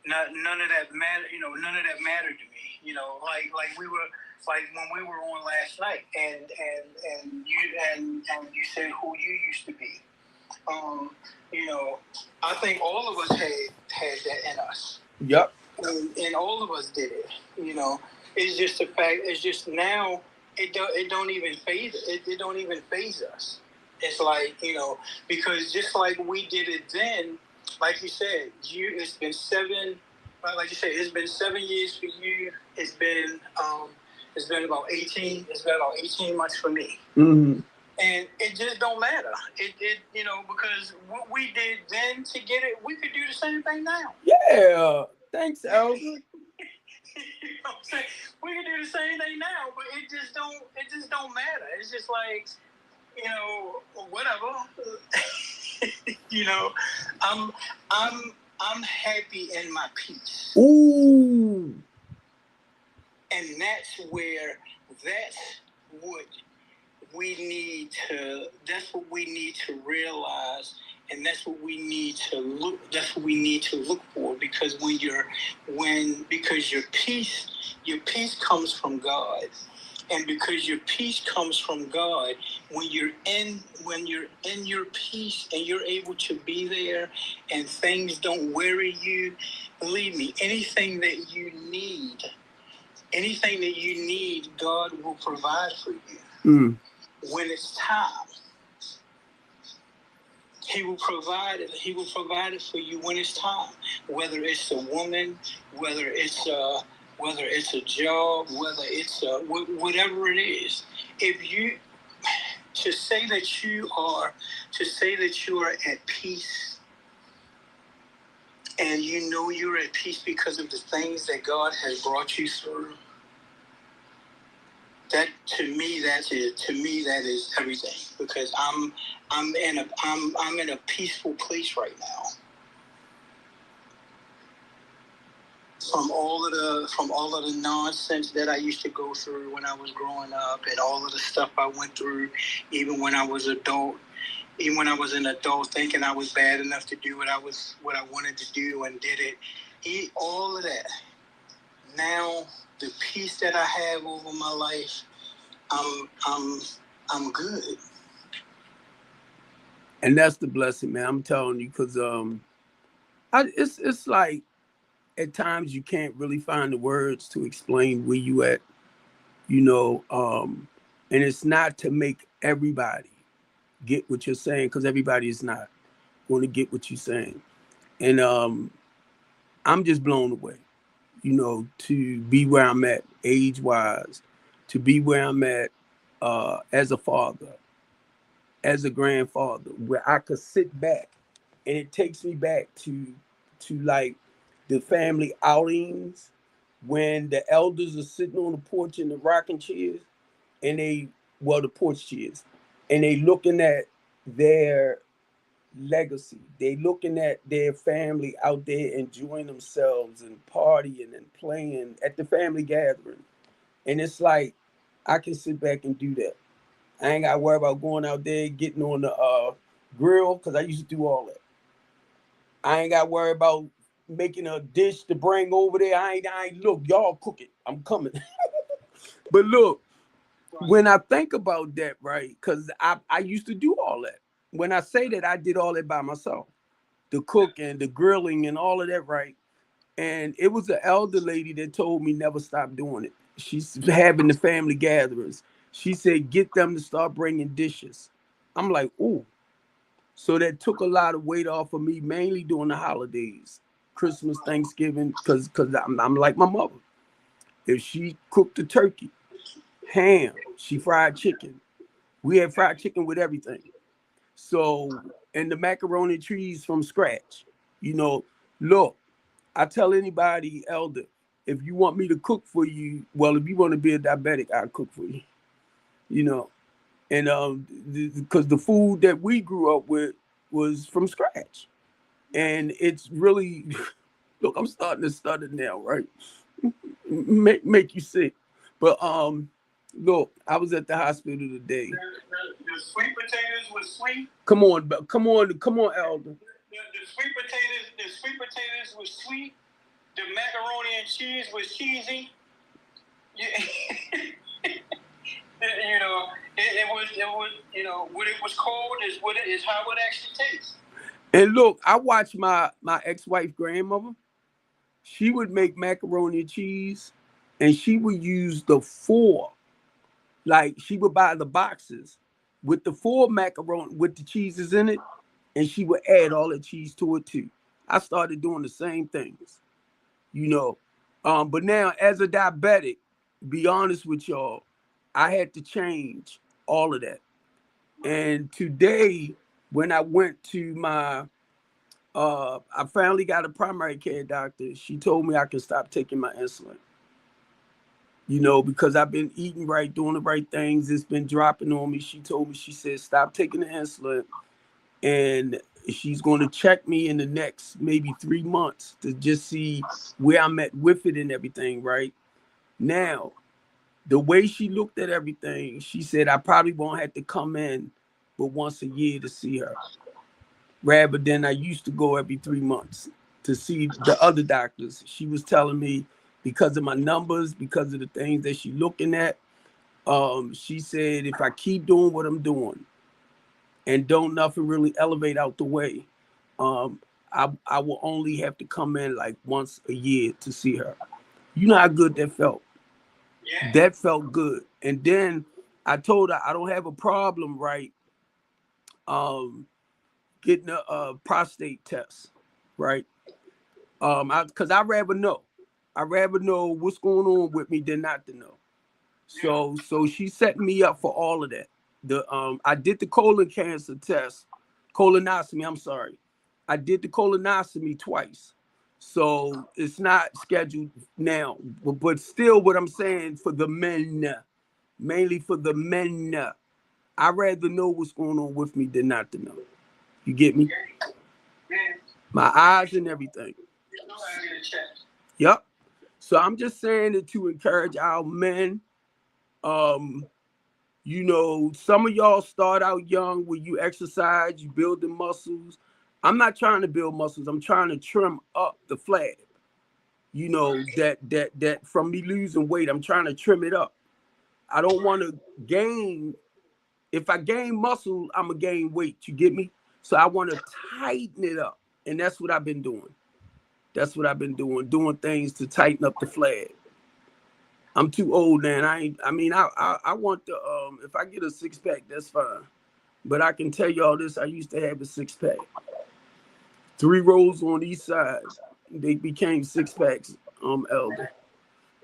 None of that mattered. You know, none of that mattered to me. You know, like we were, like when we were on last night, and you said who you used to be. You know, I think all of us had that in us. Yep. And all of us did it. You know, it's just a fact. It's just now it don't even phase it don't even phase us. It's like, you know, because just like we did it then, like you said, it's been 7. Like you said, it's been 7 years for you. It's been about 18. It's been about 18 months for me. Mm-hmm. And it just don't matter. It you know, because what we did then to get it, we could do the same thing now. Yeah. Thanks, Elder. You know what I'm saying? We can do the same thing now, but it just don't matter. It's just like, you know, whatever. You know, I'm happy in my peace. Ooh. And that's what we need to realize, and that's what we need to look for, because because your peace comes from God. And because your peace comes from God, when you're in your peace and you're able to be there and things don't worry you, believe me, anything that you need, God will provide for you. Mm. When it's time, He will provide it. He will provide it for you when it's time. Whether it's a woman, whether it's a job, whether it's whatever it is. If you to say that you are at peace, and you know you're at peace because of the things that God has brought you through. That to me that is everything, because I'm in a peaceful place right now. From all of the nonsense that I used to go through when I was growing up, and all of the stuff I went through, even when I was an adult, thinking I was bad enough to do what I wanted to do and did it. All of that. Now the peace that I have over my life, I'm good. And that's the blessing, man. I'm telling you, because it's like at times you can't really find the words to explain where you at, you know, and it's not to make everybody get what you're saying, because everybody is not going to get what you're saying. And I'm just blown away, you know, to be where I'm at age-wise, to be where I'm at as a father, as a grandfather, where I could sit back, and it takes me back to like the family outings when the elders are sitting on the porch in the rocking chairs, and the porch chairs, and they looking at their legacy. They looking at their family out there enjoying themselves and partying and playing at the family gathering. And it's like, I can sit back and do that. I ain't got to worry about going out there getting on the grill, because I used to do all that. I ain't got to worry about making a dish to bring over there. I ain't look, y'all cook it. I'm coming. But look, when I think about that, right, because I used to do all that. When I say that, I did all that by myself. The cooking, the grilling, and all of that, right? And it was an elder lady that told me never stop doing it. She's having the family gatherings. She said, get them to start bringing dishes. I'm like, ooh. So that took a lot of weight off of me, mainly during the holidays, Christmas, Thanksgiving, because I'm like my mother. If she cooked the turkey, ham, she fried chicken. We had fried chicken with everything. So, and the macaroni and cheese from scratch. You know, look, I tell anybody, elder, if you want me to cook for you, well, if you want to be a diabetic, I'll cook for you. You know, and because the food that we grew up with was from scratch, and it's really, look, I'm starting to stutter now, right? Make you sick, but look, I was at the hospital today. The sweet potatoes was sweet. Come on, elder. The sweet potatoes was sweet. The macaroni and cheese was cheesy. You know, it was, you know, what it was called is what it is, how it actually tastes. And look, I watched my ex-wife grandmother. She would make macaroni and cheese, and she would use the four, like she would buy the boxes with the four macaroni with the cheeses in it, and she would add all the cheese to it too. I started doing the same things, you know. But now as a diabetic, be honest with y'all, I had to change all of that. And today, when I went to my, I finally got a primary care doctor. She told me I can stop taking my insulin. You know, because I've been eating right, doing the right things. It's been dropping on me. She told me, she said, stop taking the insulin. And she's going to check me in the next maybe 3 months to just see where I'm at with it and everything, right? Now, the way she looked at everything, she said I probably won't have to come in but once a year to see her, rather than I used to go every 3 months to see the other doctors. She was telling me because of my numbers, because of the things that she's looking at, she said if I keep doing what I'm doing and don't nothing really elevate out the way, I will only have to come in like once a year to see her. You know how good that felt? Yeah. That felt good. And then I told her I don't have a problem, right? Getting a prostate test, right? Because I'd rather know. I'd rather know what's going on with me than not to know. So she set me up for all of that. I did the colon cancer test, colonoscopy, I'm sorry. I did the colonoscopy twice. So it's not scheduled now, but still what I'm saying for the men, mainly for the men, I'd rather know what's going on with me than not to know. You get me? My eyes and everything. Yep. So I'm just saying it to encourage our men. You know, some of y'all start out young when you exercise, you build the muscles. I'm not trying to build muscles. I'm trying to trim up the flab. You know, that from me losing weight, I'm trying to trim it up. I don't want to gain. If I gain muscle, I'm going to gain weight. You get me? So I want to tighten it up. And that's what I've been doing. That's what I've been doing things to tighten up the flab. I'm too old now. I want the, if I get a 6-pack, that's fine. But I can tell y'all this, I used to have a 6-pack. 3 rows on each side. They became 6-packs, elder.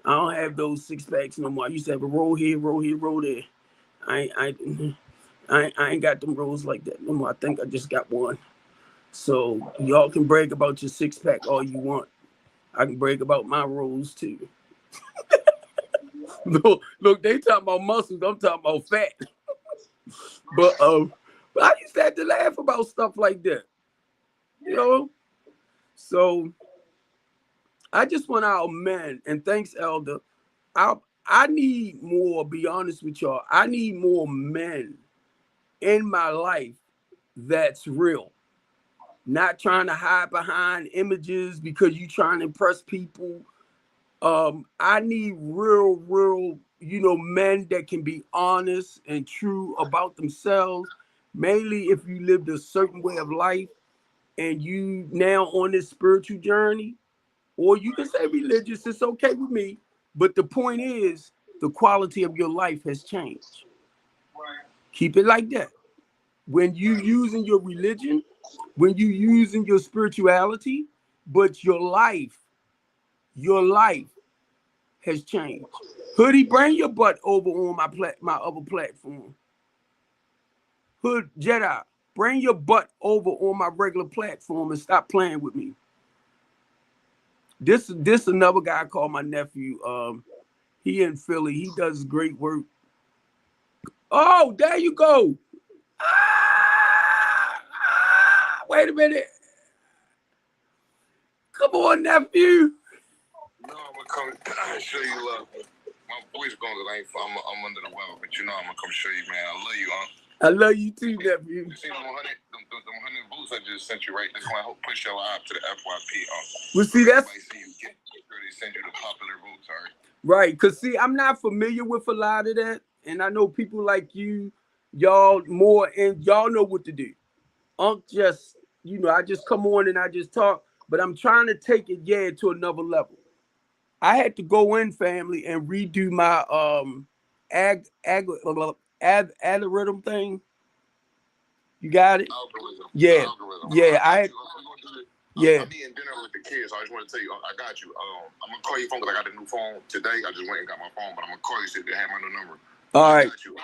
I don't have those 6-packs no more. I used to have a row here, row there. I ain't got them rows like that no more. I think I just got one. So y'all can brag about your 6-pack all you want. I can brag about my rows too. Look, they talking about muscles. I'm talking about fat. But I used to have to laugh about stuff like that. You know? So I just want our men, and thanks, Elder. I need more, be honest with y'all. I need more men in my life that's real. Not trying to hide behind images because you trying to impress people. I need real, you know, men that can be honest and true about themselves. Mainly if you lived a certain way of life and you now on this spiritual journey, or you can say religious, it's okay with me. But the point is, the quality of your life has changed. Right. Keep it like that. when you using your religion, when you using your spirituality, but your life has changed. Hoodie, bring your butt over on my other platform. Hood Jedi, bring your butt over on my regular platform and stop playing with me. This another guy called my nephew. He in Philly. He does great work. Oh, there you go. Wait a minute. Come on, nephew. No, I'm gonna come show you love. My voice going because I'm under the weather, but you know I'm gonna come show you, man. I love you, huh? I love you too, nephew. You see them 100 boots I just sent you, right? This one, I hope push your eye up to the FYP. Well, see, that's see you get they send you the popular boots, all right? Right, because see, I'm not familiar with a lot of that, and I know people like you, y'all more, and y'all know what to do. Just, I just come on and I just talk, but I'm trying to take it, to another level. I had to go in, family, and redo my algorithm thing. You got it? Algorithm. Yeah. Algorithm. Yeah, yeah. I'm eating dinner with the kids, so I just want to tell you, I got you. I'm gonna call your phone because I got a new phone today. I just went and got my phone, but I'm gonna call you so they have my new number. All right. I got you.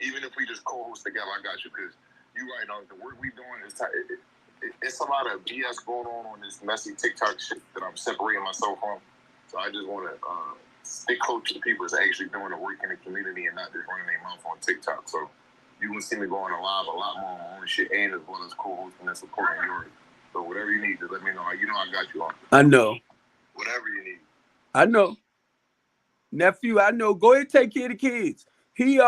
Even if we just co-host together, I got you because you right on the work we doing is it's a lot of BS going on this messy TikTok shit that I'm separating myself from. So I just want to stick close to the people that's actually doing the work in the community and not just running their mouth on TikTok. So you can see me going live a lot more on my own shit and as well as co-hosting and supporting yours. So whatever you need, just let me know. You know I got you on. I know. Whatever you need. I know. Nephew, I know. Go ahead and take care of the kids. He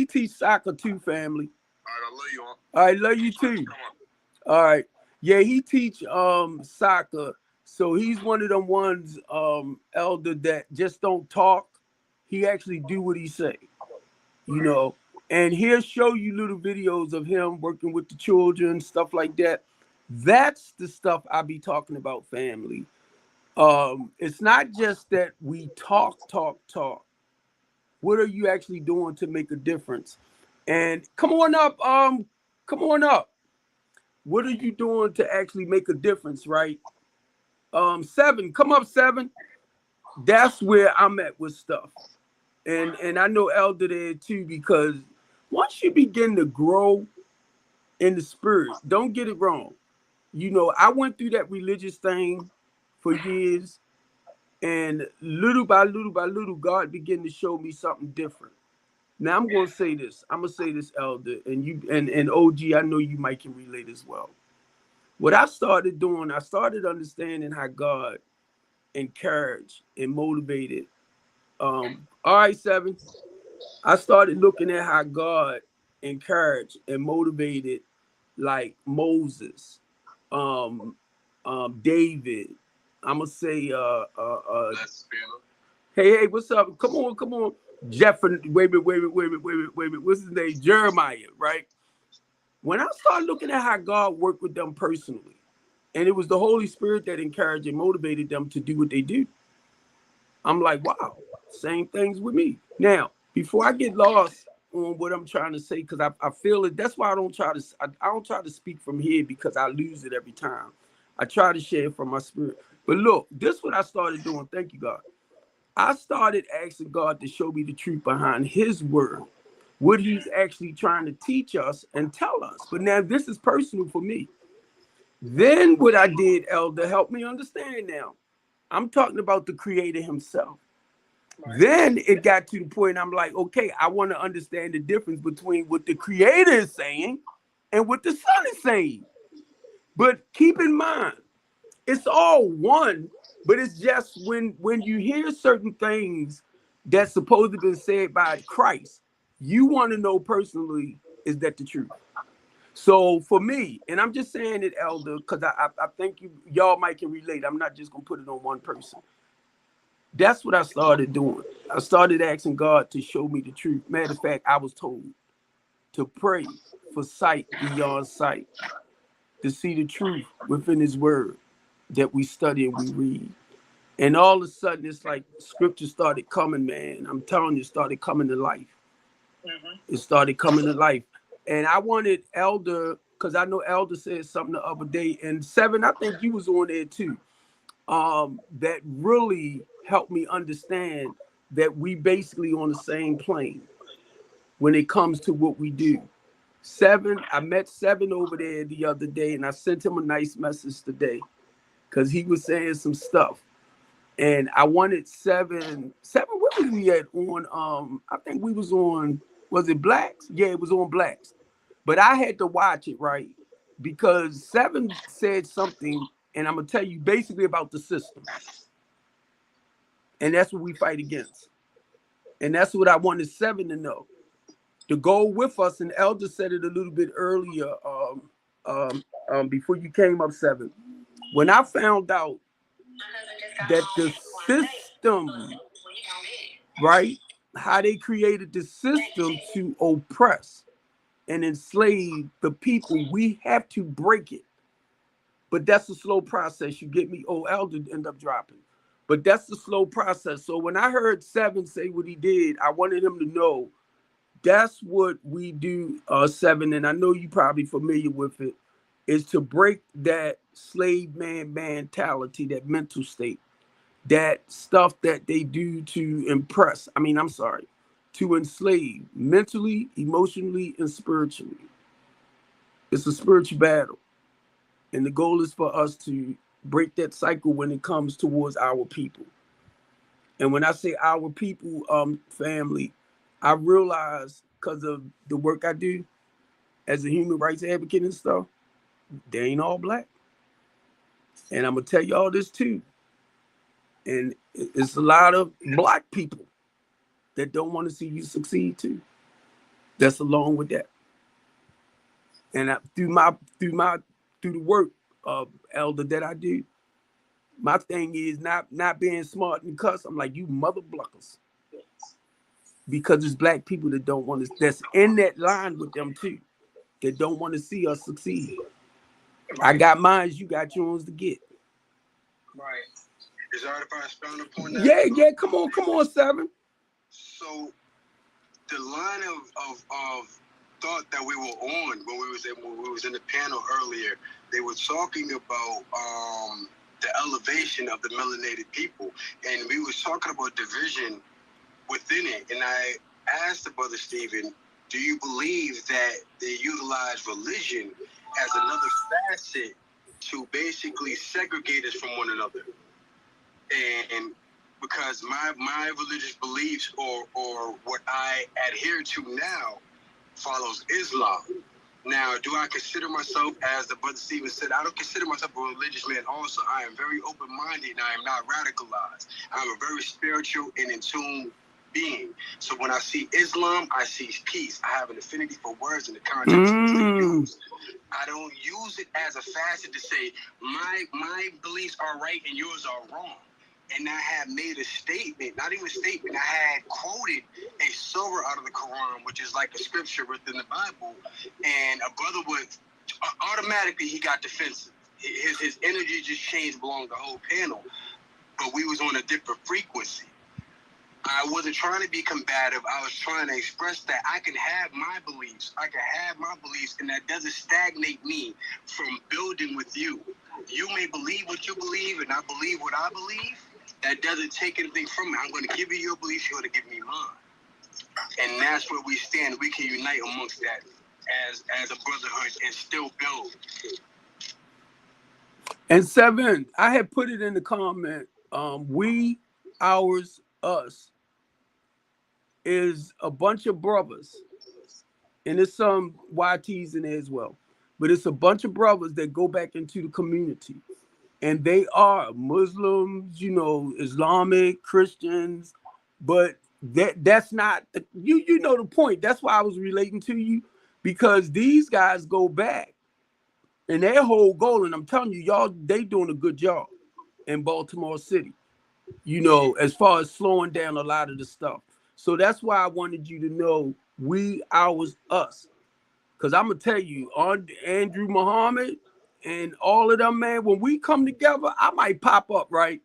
teach soccer too, family. All right, I love you. All right, love you too. All right. Yeah, he teach soccer. So he's one of them ones, elder, that just don't talk. He actually do what he say. And he'll show you little videos of him working with the children, stuff like that. That's the stuff I be talking about, family. It's not just that we talk. What are you actually doing to make a difference? And come on up. What are you doing to actually make a difference, right? 7, come up, 7. That's where I'm at with stuff. And I know Elder there too, because once you begin to grow in the spirit, don't get it wrong. I went through that religious thing for years, and little by little, God began to show me something different. Now I'm gonna say this. I'm gonna say this, Elder, and you and OG. I know you might can relate as well. What I started doing, I started understanding how God encouraged and motivated. All right, 7. I started looking at how God encouraged and motivated, like Moses, David. I'm gonna say, hey, what's up? Come on, Jeff. Wait a minute. What's his name? Jeremiah, right? When I started looking at how God worked with them personally, and it was the Holy Spirit that encouraged and motivated them to do what they do, I'm like, wow, same things with me. Now, before I get lost on what I'm trying to say, because I feel it. That's why I don't try to speak from here, because I lose it every time. I try to share it from my spirit. But look, this is what I started doing. Thank you, God. I started asking God to show me the truth behind his word, what he's actually trying to teach us and tell us. But now this is personal for me. Then what I did, Elder, help me understand now. I'm talking about the Creator himself. Right. Then it got to the point I'm like, okay, I want to understand the difference between what the Creator is saying and what the Son is saying. But keep in mind, it's all one, but it's just when you hear certain things that's supposed to be said by Christ, you want to know personally, is that the truth? So for me, and I'm just saying it, Elder, because I think y'all might can relate. I'm not just going to put it on one person. That's what I started doing. I started asking God to show me the truth. Matter of fact, I was told to pray for sight beyond sight, to see the truth within his word that we study and we read. And all of a sudden, it's like scripture started coming, man. I'm telling you, it started coming to life. Mm-hmm. It started coming to life. And I wanted Elder, because I know Elder said something the other day, and 7, I think you was on there too. That really helped me understand that we basically on the same plane when it comes to what we do. 7, I met 7 over there the other day, and I sent him a nice message today because he was saying some stuff. And I wanted 7, where was we at on, I think we was on, was it Blacks? Yeah, it was on Blacks. But I had to watch it, right? Because 7 said something, and I'm going to tell you basically about the system. And that's what we fight against. And that's what I wanted 7 to know. To go with us, and Elder said it a little bit earlier, before you came up, 7. When I found out that the system, right, how they created the system to oppress and enslave the people, we have to break it. But that's a slow process. You get me? Oh, Elder end up dropping. But that's the slow process. So when I heard 7 say what he did, I wanted him to know that's what we do, 7, and I know you're probably familiar with it, is to break that slave man mentality, that mental state, that stuff that they do to to enslave mentally, emotionally, and spiritually. It's a spiritual battle. And the goal is for us to break that cycle when it comes towards our people. And when I say our people, family, I realize because of the work I do as a human rights advocate and stuff, they ain't all Black. And I'm going to tell y'all this too. And it's a lot of Black people that don't want to see you succeed too. That's along with that. And through the work of Elder that I do, my thing is not being smart and cuss. I'm like, you mother bluckers. Because it's Black people that don't want to, that's in that line with them too, that don't want to see us succeed. I got mine, you got yours to get. Right. Is that if I expound upon that? Yeah, come on, 7. So the line of thought that we were on when we was in the panel earlier, they were talking about the elevation of the melanated people, and we was talking about division within it. And I asked the brother Stephen, do you believe that they utilize religion as another facet to basically segregate us from one another? And because my religious beliefs or what I adhere to now follows Islam. Now, do I consider myself, as the brother Stephen said, I don't consider myself a religious man also. I am very open-minded and I am not radicalized. I'm a very spiritual and in tune being. So when I see Islam, I see peace. I have an affinity for words in the context in which they use. I don't use it as a facet to say my beliefs are right and yours are wrong. And I had made a statement, not even a statement, I had quoted a surah out of the Quran, which is like a scripture within the Bible, and a brother would automatically, he got defensive. His energy just changed along the whole panel, but we was on a different frequency. I wasn't trying to be combative. I was trying to express that I can have my beliefs. And that doesn't stagnate me from building with you. You may believe what you believe, and I believe what I believe. That doesn't take anything from me. I'm going to give you your beliefs. You're going to give me mine. And that's where we stand. We can unite amongst that as a brotherhood and still build. And 7, I had put it in the comment, we, ours, us, is a bunch of brothers. And there's some YTs in there as well. But it's a bunch of brothers that go back into the community. And they are Muslims, Islamic, Christians, but that's not, you know the point. That's why I was relating to you, because these guys go back and their whole goal, and I'm telling you, y'all, they doing a good job in Baltimore City, as far as slowing down a lot of the stuff. So that's why I wanted you to know we, ours, us. Because I'm going to tell you, on Andrew Muhammad, and all of them, man, when we come together, I might pop up, right?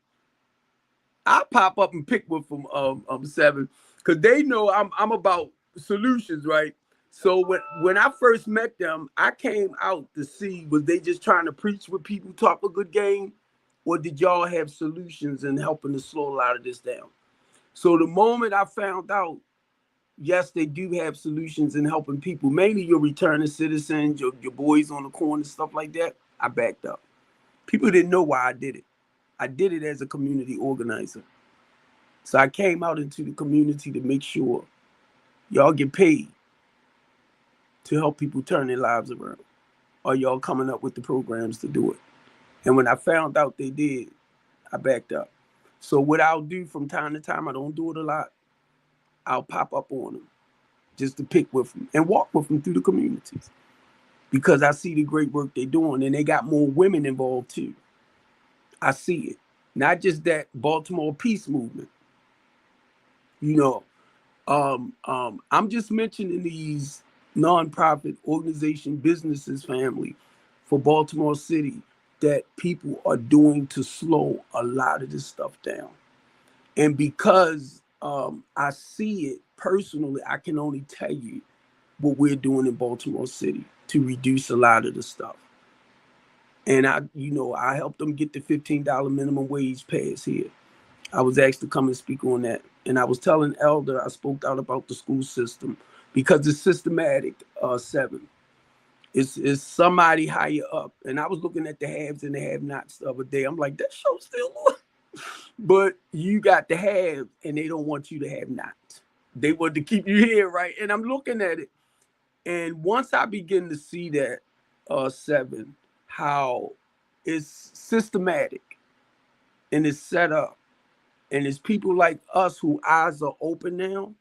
I'll pop up and pick one from 7, because they know I'm about solutions, right? So when I first met them, I came out to see, was they just trying to preach with people, talk a good game, or did y'all have solutions in helping to slow a lot of this down? So the moment I found out, yes, they do have solutions in helping people, mainly your returning citizens, your boys on the corner, stuff like that, I backed up. People didn't know why I did it. I did it as a community organizer. So I came out into the community to make sure y'all get paid to help people turn their lives around. Or y'all coming up with the programs to do it. And when I found out they did, I backed up. So what I'll do from time to time, I don't do it a lot, I'll pop up on them just to pick with them and walk with them through the communities. Because I see the great work they're doing, and they got more women involved too. I see it. Not just that Baltimore peace movement. You know, I'm just mentioning these nonprofit organization businesses, family, for Baltimore City that people are doing to slow a lot of this stuff down. And because I see it personally, I can only tell you what we're doing in Baltimore City to reduce a lot of the stuff. And I helped them get the $15 minimum wage passed here. I was asked to come and speak on that. And I was telling Elder, I spoke out about the school system because it's systematic, 7. It's somebody higher up. And I was looking at the haves and the have-nots the other day. I'm like, that show still on. But you got the have, and they don't want you to have not. They want to keep you here, right? And I'm looking at it. And once I begin to see that, 7, how it's systematic and it's set up, and it's people like us who eyes are open now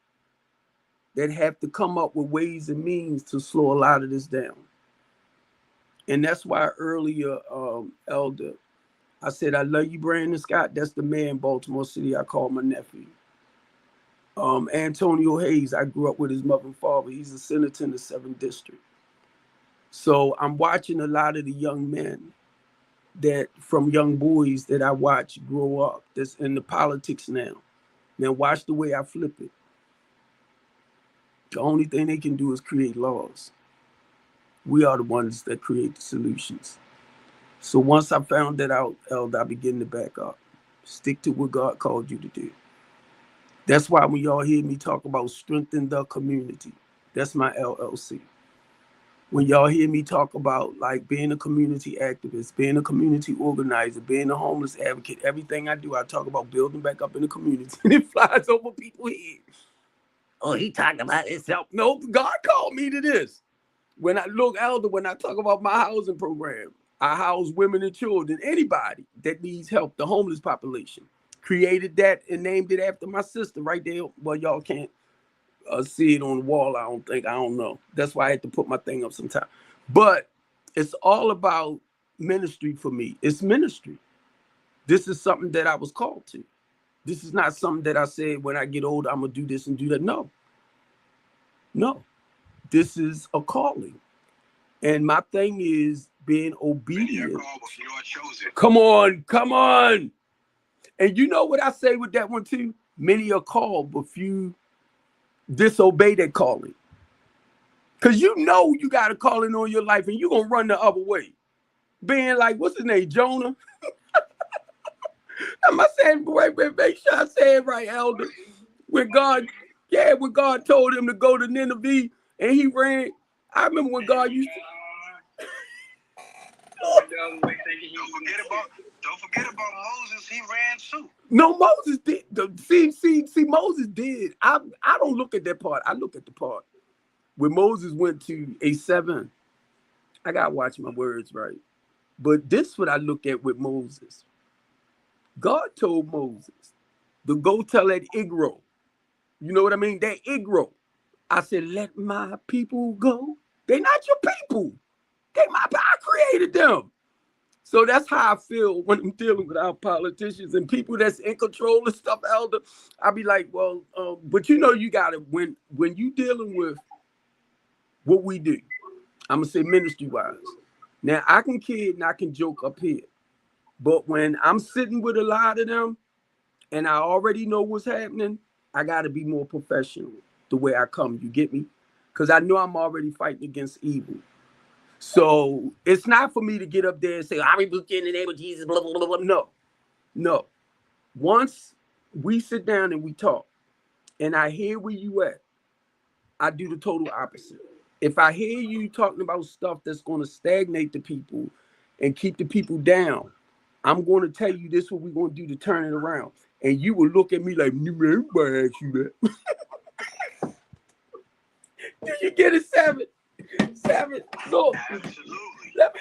that have to come up with ways and means to slow a lot of this down. And that's why earlier, Elder, I said, I love you, Brandon Scott. That's the man in Baltimore City I call my nephew. Antonio Hayes, I grew up with his mother and father. He's a senator in the 7th district. So I'm watching a lot of the young men from young boys that I watch grow up that's in the politics now. Now watch the way I flip it. The only thing they can do is create laws. We are the ones that create the solutions. So once I found that out, Elder, I began to back up. Stick to what God called you to do. That's why when y'all hear me talk about strengthen the community, that's my LLC. When y'all hear me talk about like being a community activist, being a community organizer, being a homeless advocate, everything I do, I talk about building back up in the community. And it flies over people's heads. Oh, he talking about himself. No, God called me to this. When I look, Elder, when I talk about my housing program, I house women and children, anybody that needs help, the homeless population. Created that and named it after my sister right there. Well, y'all can't see it on the wall, I don't know. That's why I had to put my thing up sometime. But it's all about ministry for me. It's ministry. This is something that I was called to. This is not something that I said when I get older, I'm going to do this and do that. No. This is a calling. And my thing is being obedient. You are chosen. Come on. And you know what I say with that one too? Many are called, but few disobey that calling. Because you know you got a calling on your life and you're going to run the other way. Being like, what's his name, Jonah? Am I saying, wait, make sure I say it right, Elder. When God told him to go to Nineveh and he ran. I remember when God used to. Don't forget about Moses. He ran too. No, Moses did. See, Moses did. I don't look at that part. I look at the part when Moses went to A7. I gotta watch my words right. But this is what I look at with Moses. God told Moses to go tell that Igro. You know what I mean? That Igro. I said, let my people go. They're not your people. I created them. So that's how I feel when I'm dealing with our politicians and people that's in control of stuff, Elder. I'll be like, well, but you know, you got to, when you dealing with what we do, I'm going to say ministry-wise. Now, I can kid and I can joke up here. But when I'm sitting with a lot of them and I already know what's happening, I got to be more professional the way I come. You get me? because I know I'm already fighting against evil. So it's not for me to get up there and say, I rebuke you in the name of Jesus, blah, blah, blah, blah. No, no. Once we sit down and we talk, and I hear where you at, I do the total opposite. If I hear you talking about stuff that's going to stagnate the people and keep the people down, I'm going to tell you this is what we're going to do to turn it around. And you will look at me like, everybody asked you that. Did you get it, Savage? Savage, look. Absolutely. Let me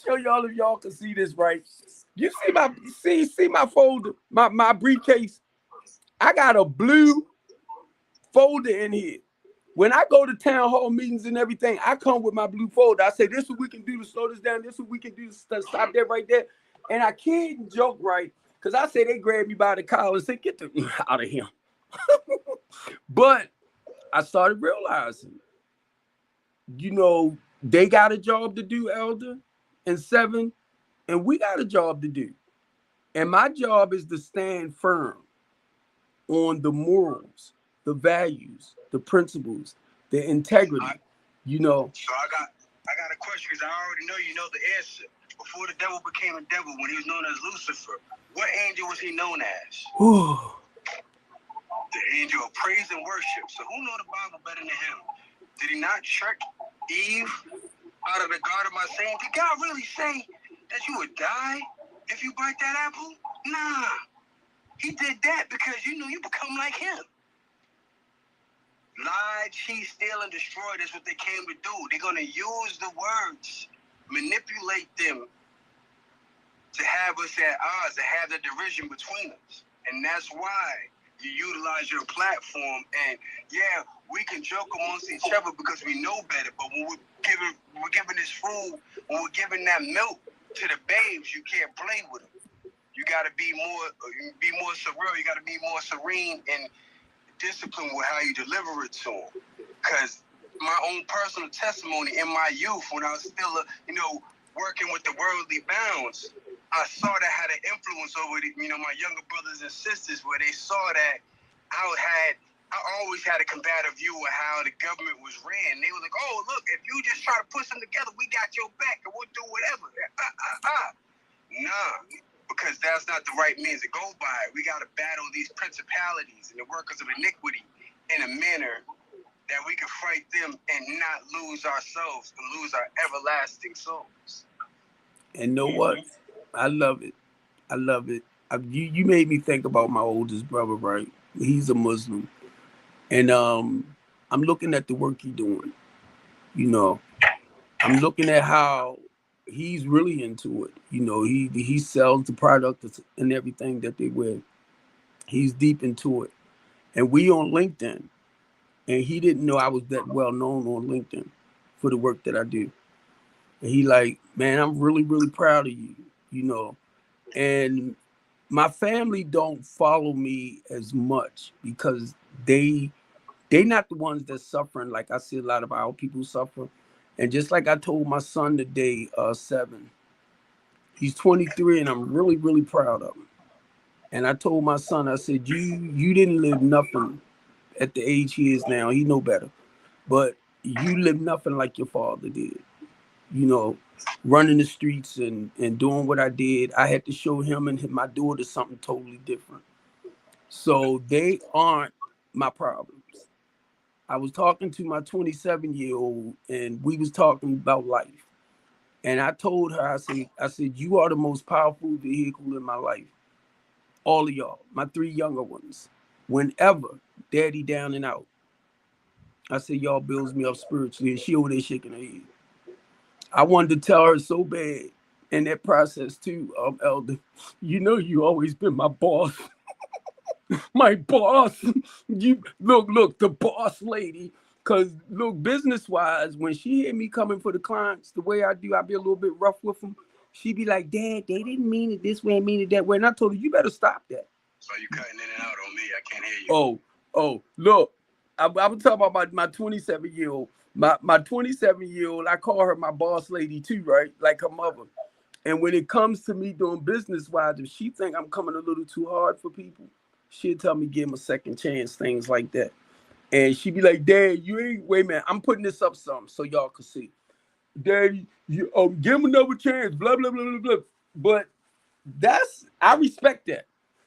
show y'all if y'all can see this right. You see my folder, my briefcase. I got a blue folder in here. When I go to town hall meetings and everything, I come with my blue folder. I say, this is what we can do to slow this down. This is what we can do to stop that right there. And I can't joke, right? Because I say they grabbed me by the collar and said, get the out of here. But I started realizing, they got a job to do, Elder and Seven, and we got a job to do. And my job is to stand firm on the morals, the values, the principles, the integrity, So I got a question, because I already know you know the answer. Before the devil became a devil, when he was known as Lucifer, what angel was he known as? The angel of praise and worship. So who know the Bible better than him? Did he not trick Eve out of the garden by saying, did God really say that you would die if you bite that apple? Nah. He did that because you become like him. Lie, cheat, steal, and destroy. That's what they came to do. They're going to use the words, manipulate them to have us at odds, to have the division between us. And that's why you utilize your platform. And yeah, we can joke amongst each other because we know better. But when we're giving this food, when we're giving that milk to the babes, you can't play with them. You got to be more surreal. You got to be more serene and discipline with how you deliver it to them. Because my own personal testimony in my youth, when I was still, working with the worldly bounds, I saw that had an influence over my younger brothers and sisters, where they saw that I always had a combative view of how the government was ran. They were like, oh, look, if you just try to put them together, we got your back and we'll do whatever. Nah. Because that's not the right means to go by. We got to battle these principalities and the workers of iniquity in a manner that we can fight them and not lose ourselves and lose our everlasting souls. And know what? I love it. I love it. You made me think about my oldest brother, right? He's a Muslim. And I'm looking at the work he's doing. I'm looking at how he's really into it. He sells the product and everything that they wear. He's deep into it. And we on LinkedIn. And he didn't know I was that well known on LinkedIn for the work that I do. And he like, man, I'm really, really proud of you, And my family don't follow me as much because they not the ones that's suffering. Like I see a lot of our people suffer. And just like I told my son today, 7, he's 23 and I'm really, really proud of him. And I told my son, I said, you didn't live nothing at the age he is now. He know better. But you lived nothing like your father did. Running the streets and doing what I did. I had to show him and my daughter something totally different. So they aren't my problems. I was talking to my 27-year-old and we was talking about life. And I told her, I said, you are the most powerful vehicle in my life. All of y'all, my 3 younger ones. Whenever daddy down and out, I said, y'all builds me up spiritually. And she over there shaking her head. I wanted to tell her so bad in that process too, Elder. You always been my boss. My boss. You look, the boss lady. Cause look, business-wise, when she hear me coming for the clients the way I do, I be a little bit rough with them. She be like, Dad, they didn't mean it this way, mean it that way. And I told her, you better stop that. So you cutting in and out on me. I can't hear you. Oh, look, I was talking about my 27-year-old. My 27-year-old, I call her my boss lady too, right? Like her mother. And when it comes to me doing business-wise, if she think I'm coming a little too hard for people, she'll tell me give them a second chance, things like that. And she be like, Dad, you ain't, wait a minute, I'm putting this up some so y'all can see. Dad, you give him another chance, blah, blah, blah, blah, blah. But I respect that.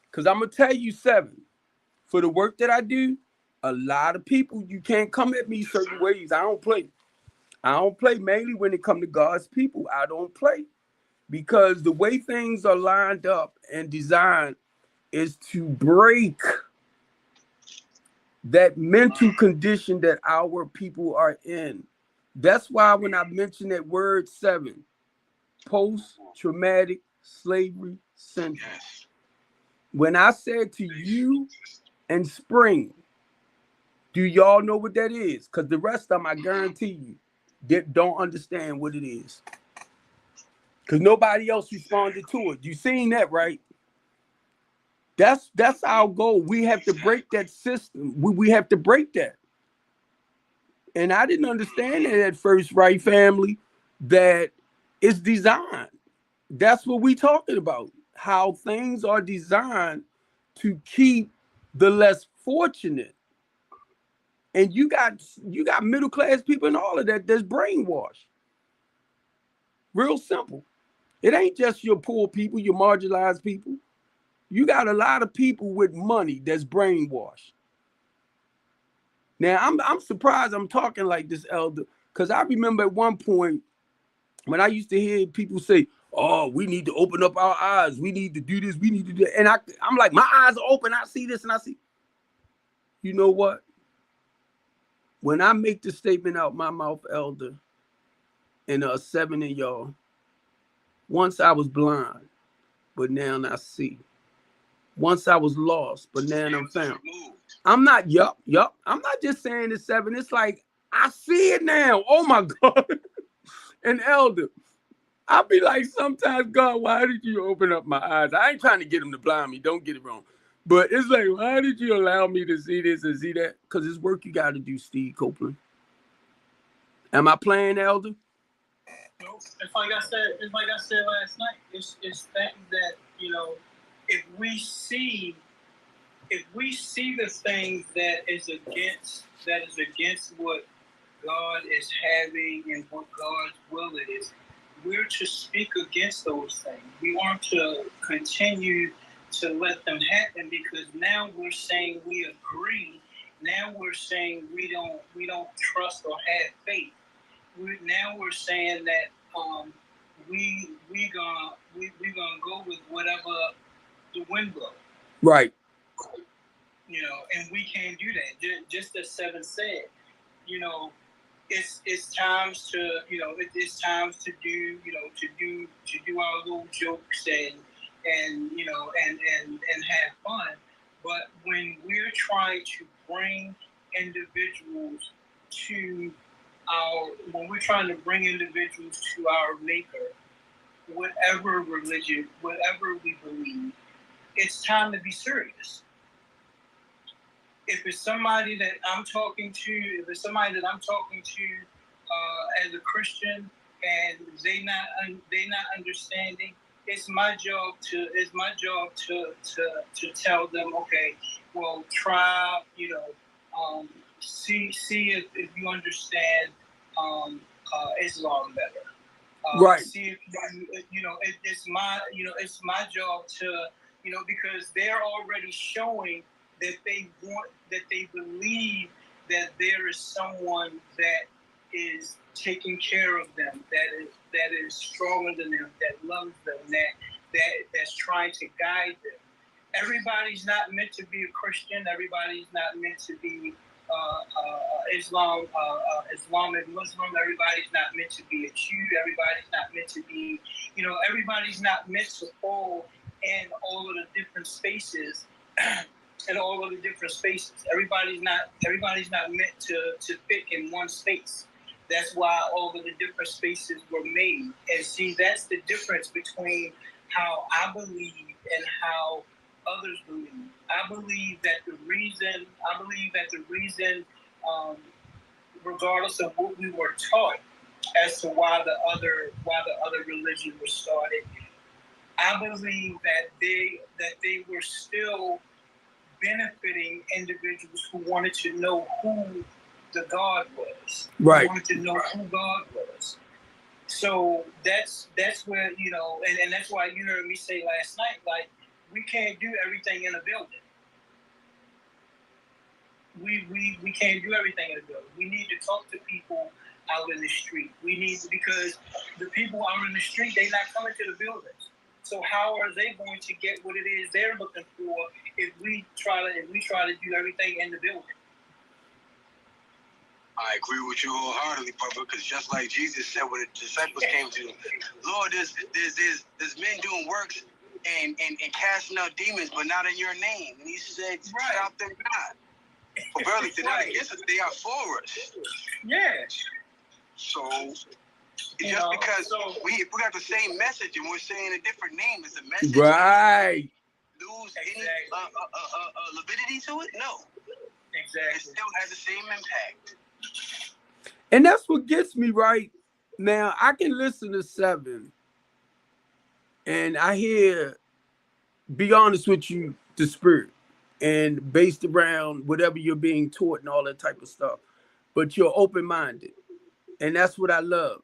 Because I'm going to tell you, Seven, for the work that I do, a lot of people, you can't come at me certain ways. I don't play. I don't play mainly when it comes to God's people. I don't play. Because the way things are lined up and designed is to break that mental condition that our people are in. That's why when I mentioned that word 7, post-traumatic slavery syndrome, when I said to you and Spring, do y'all know what that is? Because the rest of them, I guarantee you, don't understand what it is. Because nobody else responded to it. You seen that, right? That's our goal. We have to break that system. We have to break that. And I didn't understand it at first, right, family? That it's designed. That's what we talking about. How things are designed to keep the less fortunate. And you got middle class people and all of that that's brainwashed. Real simple. It ain't just your poor people, your marginalized people. You got a lot of people with money that's brainwashed. Now, I'm surprised I'm talking like this, Elder, because I remember at one point when I used to hear people say, oh, we need to open up our eyes. We need to do this. We need to do that. And I'm like, my eyes are open. I see this and I see. You know what? When I make the statement out my mouth, Elder, and 7 of y'all, once I was blind, but now I see. Once I was lost, but now I'm found. I'm not, yup. I'm not just saying it's 7. It's like, I see it now. Oh my God. And Elder, I'll be like, sometimes, God, why did you open up my eyes? I ain't trying to get him to blind me. Don't get it wrong. But it's like, why did you allow me to see this and see that? Because it's work you got to do, Steve Copeland. Am I playing, Elder? No, it's like I said last night. It's things that, you know, if we see the things that is against what God is having and what God's will is, we're to speak against those things. We aren't to continue to let them happen, because now we're saying we agree. Now we're saying we don't trust or have faith. Now we're saying that we gonna go with whatever the wind blows. Right. You know, and we can't do that. Just as 7 said, you know, it's times to, you know, it's times to do, you know, to do our little jokes and you know and have fun. But when we're trying to bring individuals to our maker, whatever religion, whatever we believe, it's time to be serious. If it's somebody that I'm talking to, as a Christian, and they not understanding, it's my job to tell them, okay, well, try, you know, see if you understand Islam better. Right. See if you know, it's my job to, you know, because they're already showing that they believe that there is someone that is taking care of them, that is stronger than them, that loves them, that's trying to guide them. Everybody's not meant to be a Christian. Everybody's not meant to be Islamic Muslim. Everybody's not meant to be a Jew. Everybody's not meant to be, you know, everybody's not meant to fall in all of the different spaces. Everybody's not meant to fit in one space. That's why all of the different spaces were made. And see, that's the difference between how I believe and how others believe. I believe that the reason, regardless of what we were taught as to why the other religion was started, I believe that they were still benefiting individuals who wanted to know who the God was. Right. Who wanted to know who God was. So that's where, and that's why you heard me say last night, like, we can't do everything in a building. We can't do everything in a building. We need to talk to people out in the street. Because the people out in the street, they're not coming to the buildings. So how are they going to get what it is they're looking for if we try to do everything in the building? I agree with you wholeheartedly, brother, because just like Jesus said when the disciples came to him, Lord, there's men doing works and casting out demons, but not in your name. And he said, stop them not. For verily, they're not against us, they are for us. Yeah. So just because we got the same message and we're saying a different name, is the message Right. lose any validity to it? No. Exactly. It still has the same impact. And that's what gets me right. Now, I can listen to 7 and I hear, be honest with you, the spirit, and based around whatever you're being taught and all that type of stuff. But you're open-minded. And that's what I love,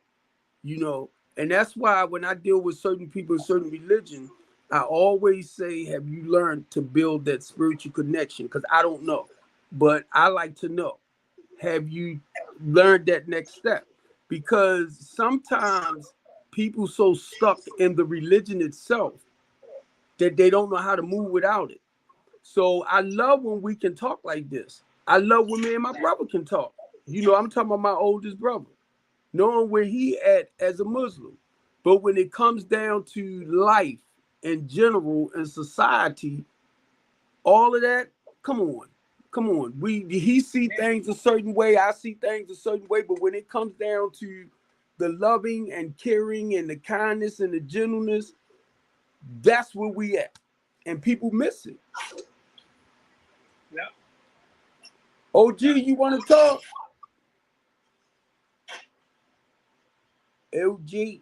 And that's why when I deal with certain people in certain religion, I always say, have you learned to build that spiritual connection? Because I don't know, but I like to know. Have you learned that next step? Because sometimes people so stuck in the religion itself that they don't know how to move without it. So I love when we can talk like this. I love when me and my brother can talk. I'm talking about my oldest brother, knowing where he at as a Muslim. But when it comes down to life in general and society, all of that, come on. He see things a certain way, I see things a certain way, but when it comes down to the loving and caring and the kindness and the gentleness, that's where we at. And people miss it. Yeah. OG, you want to talk? LG.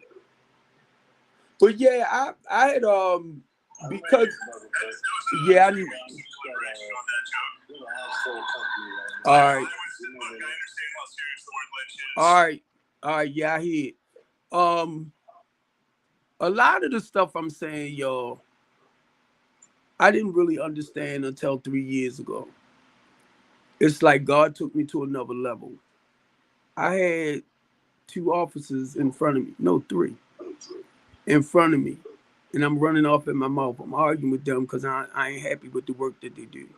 But yeah, I had because yeah, I all right, yeah, I hear it. A lot of the stuff I'm saying, y'all, I didn't really understand until 3 years ago. It's like God took me to another level. I had 2 officers in front of me, no, 3 in front of me, and I'm running off at my mouth. I'm arguing with them because I ain't happy with the work that they do.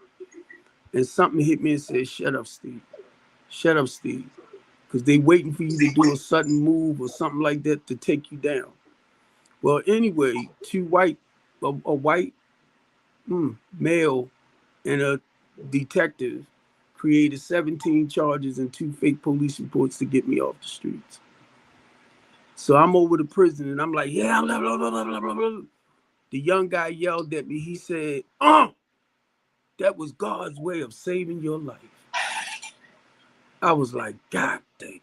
And something hit me and said, shut up, Steve. Shut up, Steve. Because they waiting for you to do a sudden move or something like that to take you down. Well, anyway, a white male and a detective created 17 charges and 2 fake police reports to get me off the streets. So I'm over the prison and I'm like, yeah, blah, blah, blah, blah, blah, blah. The young guy yelled at me. He said, that was God's way of saving your life. I was like, God dang it.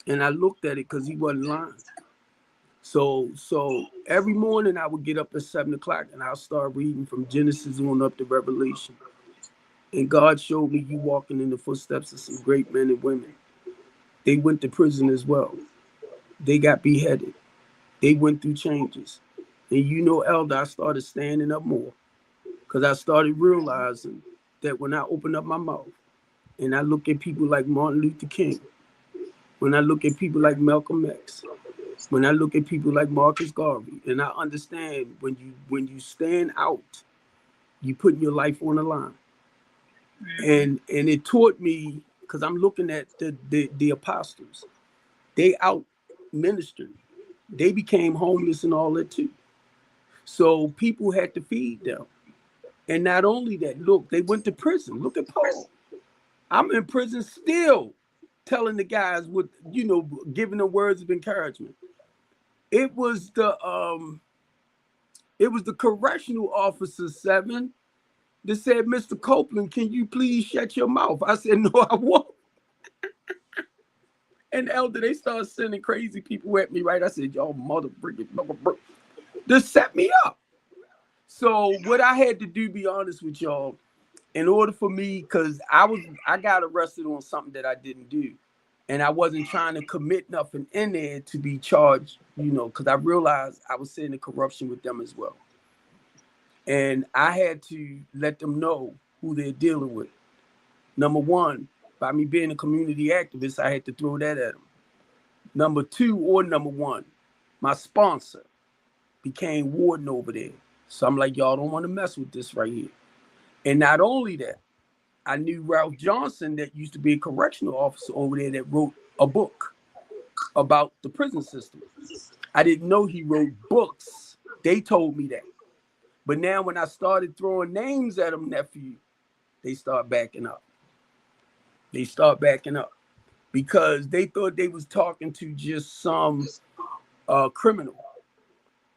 And I looked at it because he wasn't lying. So every morning I would get up at 7 o'clock and I'll start reading from Genesis on up to Revelation. And God showed me you walking in the footsteps of some great men and women. They went to prison as well. They got beheaded. They went through changes. And Elder, I started standing up more because I started realizing that when I open up my mouth and I look at people like Martin Luther King, when I look at people like Malcolm X, when I look at people like Marcus Garvey, and I understand when you stand out, you putting your life on the line. And it taught me, because I'm looking at the apostles, they out ministered. They became homeless and all that too. So people had to feed them. And not only that, look, they went to prison. Look at Paul. I'm in prison still telling the guys giving them words of encouragement. It was the correctional officer 7 that said, Mr. Copeland, can you please shut your mouth? I said, no, I won't. And Elder, they started sending crazy people at me, right? I said, y'all mother freaking, to set me up. So what I had to do, be honest with y'all, in order for me, because I got arrested on something that I didn't do. And I wasn't trying to commit nothing in there to be charged, because I realized I was sitting in corruption with them as well. And I had to let them know who they're dealing with. Number one, by me being a community activist, I had to throw that at them. Number two, or number one, my sponsor became warden over there. So I'm like, y'all don't want to mess with this right here. And not only that, I knew Ralph Johnson that used to be a correctional officer over there that wrote a book about the prison system. I didn't know he wrote books. They told me that. But now when I started throwing names at them, nephew, they start backing up. They start backing up because they thought they was talking to just some criminal.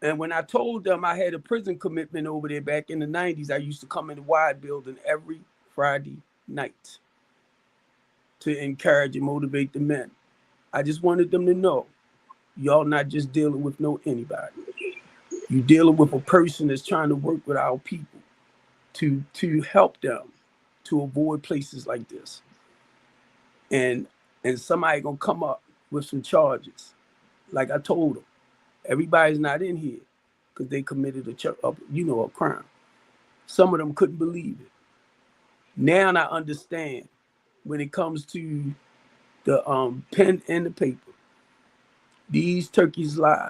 And when I told them I had a prison commitment over there back in the 90s, I used to come in the Wide building every Friday night to encourage and motivate the men. I just wanted them to know, y'all not just dealing with no anybody. You dealing with a person that's trying to work with our people to help them to avoid places like this. And somebody gonna come up with some charges. Like I told them, everybody's not in here because they committed a crime. Some of them couldn't believe it. Now I understand when it comes to the pen and the paper. These turkeys lied.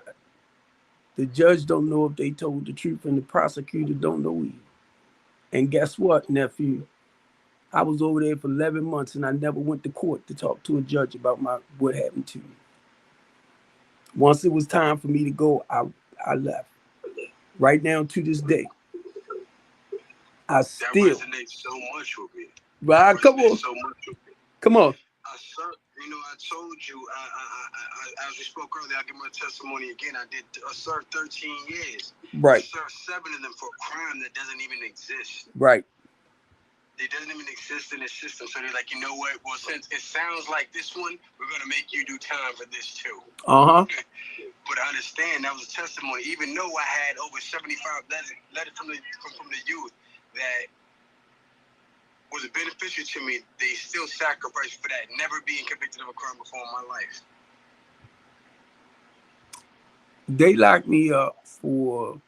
The judge don't know if they told the truth, and the prosecutor don't know either. And guess what, nephew? I was over there for 11 months, and I never went to court to talk to a judge about what happened to me. Once it was time for me to go, I left. Right now to this day, That resonates so much with me. Right, come on. So much with me. Come on. I told you, as we spoke earlier, I'll give my testimony again. I served 13 years. Right. I served 7 of them for a crime that doesn't even exist. Right. It doesn't even exist in the system. So they're like, you know what? Well, since it sounds like this one, we're going to make you do time for this too. Uh-huh. But I understand that was a testimony. Even though I had over 75 letters from the youth that was a beneficiary to me, they still sacrificed for that, never being convicted of a crime before in my life. They locked me up for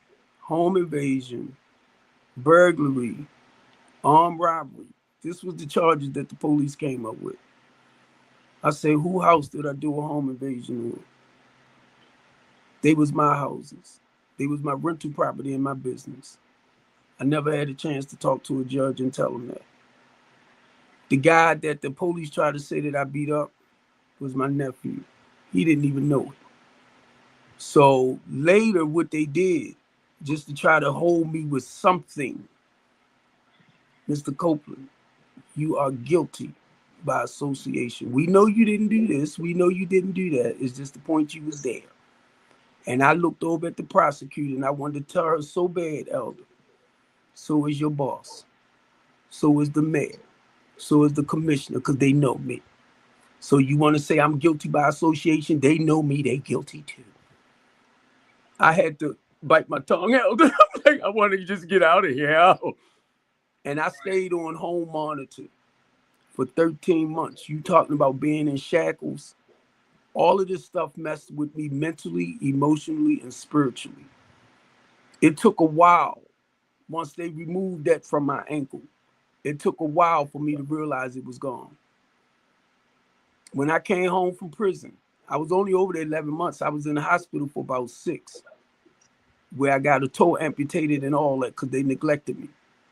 home invasion, burglary, armed robbery. This was the charges that the police came up with. I say, whose house did I do a home invasion on? They was my houses. They was my rental property and my business. I never had a chance to talk to a judge and tell him that. The guy that the police tried to say that I beat up was my nephew. He didn't even know it. So later what they did, just to try to hold me with something, Mr. Copeland, you are guilty by association. We know you didn't do this. We know you didn't do that. It's just the point you was there. And I looked over at the prosecutor and I wanted to tell her so bad, Elder. So is your boss. So is the mayor. So is the commissioner, because they know me. So you want to say I'm guilty by association? They know me. They guilty too. I had to bite my tongue out. Like, I want to just get out of here. And I stayed on home monitor for 13 months. You talking about being in shackles. All of this stuff messed with me mentally, emotionally, and spiritually. It took a while. Once they removed that from my ankle, it took a while for me to realize it was gone. When I came home from prison, I was only over there 11 months. I was in the hospital for about 6, where I got a toe amputated and all that because they neglected me.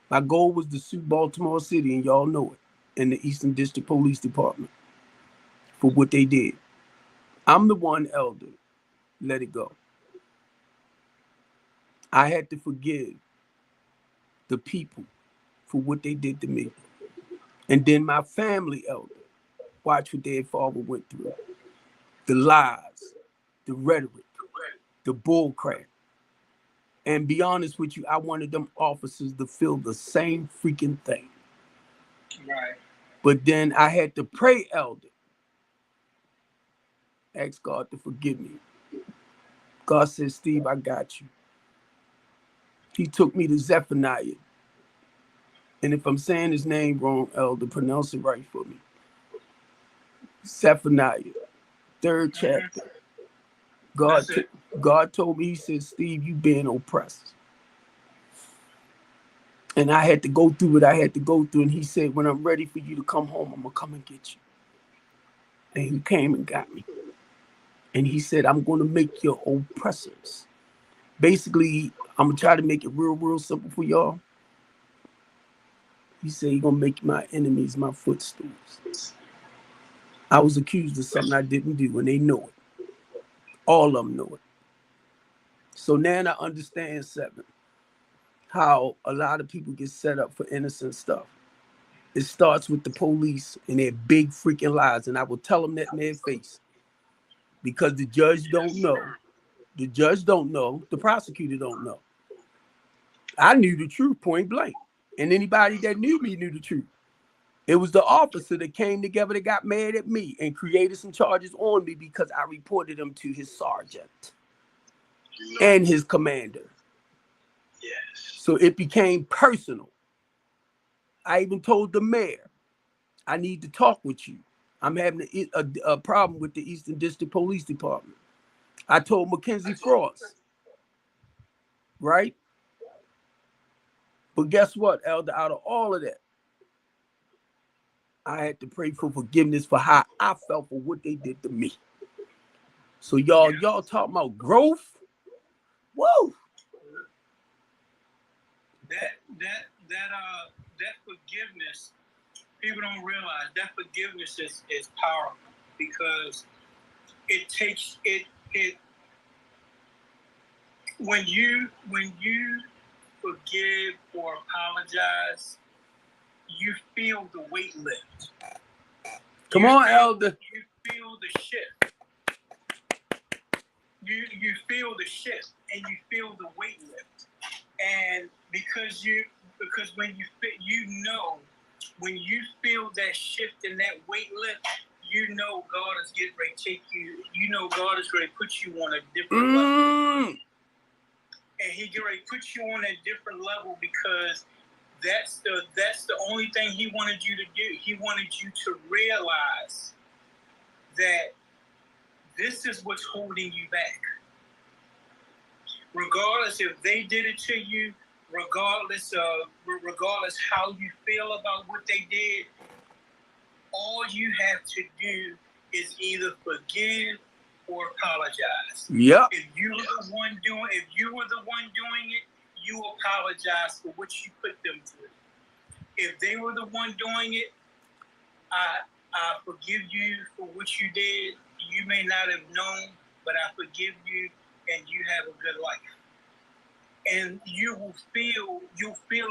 My goal was to sue Baltimore City, and y'all know it, and the Eastern District Police Department for what they did. I'm the one, Elder. Let it go. I had to forgive the people for what they did to me. And then my family, Elder, watch what their father went through. The lies, the rhetoric, the bullcrap. And be honest with you, I wanted them officers to feel the same freaking thing. Right. But then I had to pray, Elder. Ask God to forgive me. God said, Steve, I got you. He took me to Zephaniah. And if I'm saying his name wrong, Elder, pronounce it right for me. Zephaniah, 3rd chapter. God told me, he said, Steve, you being oppressed. And I had to go through what I had to go through. And he said, when I'm ready for you to come home, I'm going to come and get you. And he came and got me. And he said, I'm going to make your oppressors. Basically, I'm going to try to make it real simple for y'all. He said, he's going to make my enemies my footstools. I was accused of something I didn't do, and they know it. All of them know it. So now I understand, 7, how a lot of people get set up for innocent stuff. It starts with the police and their big freaking lies, and I will tell them that in their face. Because the judge don't know. The judge don't know. The prosecutor don't know. I knew the truth point blank. And anybody that knew me knew the truth. It was the officer that came together that got mad at me and created some charges on me because I reported him to his sergeant and his commander. Yes. So it became personal. I even told the mayor, I need to talk with you. I'm having a problem with the Eastern District Police Department. I told Mackenzie Frost, right? But guess what, Elder? Out of all of that, I had to pray for forgiveness for how I felt for what they did to me. So y'all talking about growth? Whoa! That forgiveness, people don't realize that forgiveness is powerful because it takes it when you forgive or apologize, you feel the weight lift. Come on, Elder. You feel the shift. You feel the shift and you feel the weight lift. And because when you feel that shift and that weight lift, you know God is getting ready to take you. You know God is ready to put you on a different level. And He getting ready to put you on a different level because that's the only thing He wanted you to do. He wanted you to realize that this is what's holding you back. Regardless if they did it to you, regardless how you feel about what they did, all you have to do is either forgive or apologize. Yep. If you were the one doing it, you apologize for what you put them through. If they were the one doing it, I forgive you for what you did. You may not have known, but I forgive you, and you have a good life. And you'll feel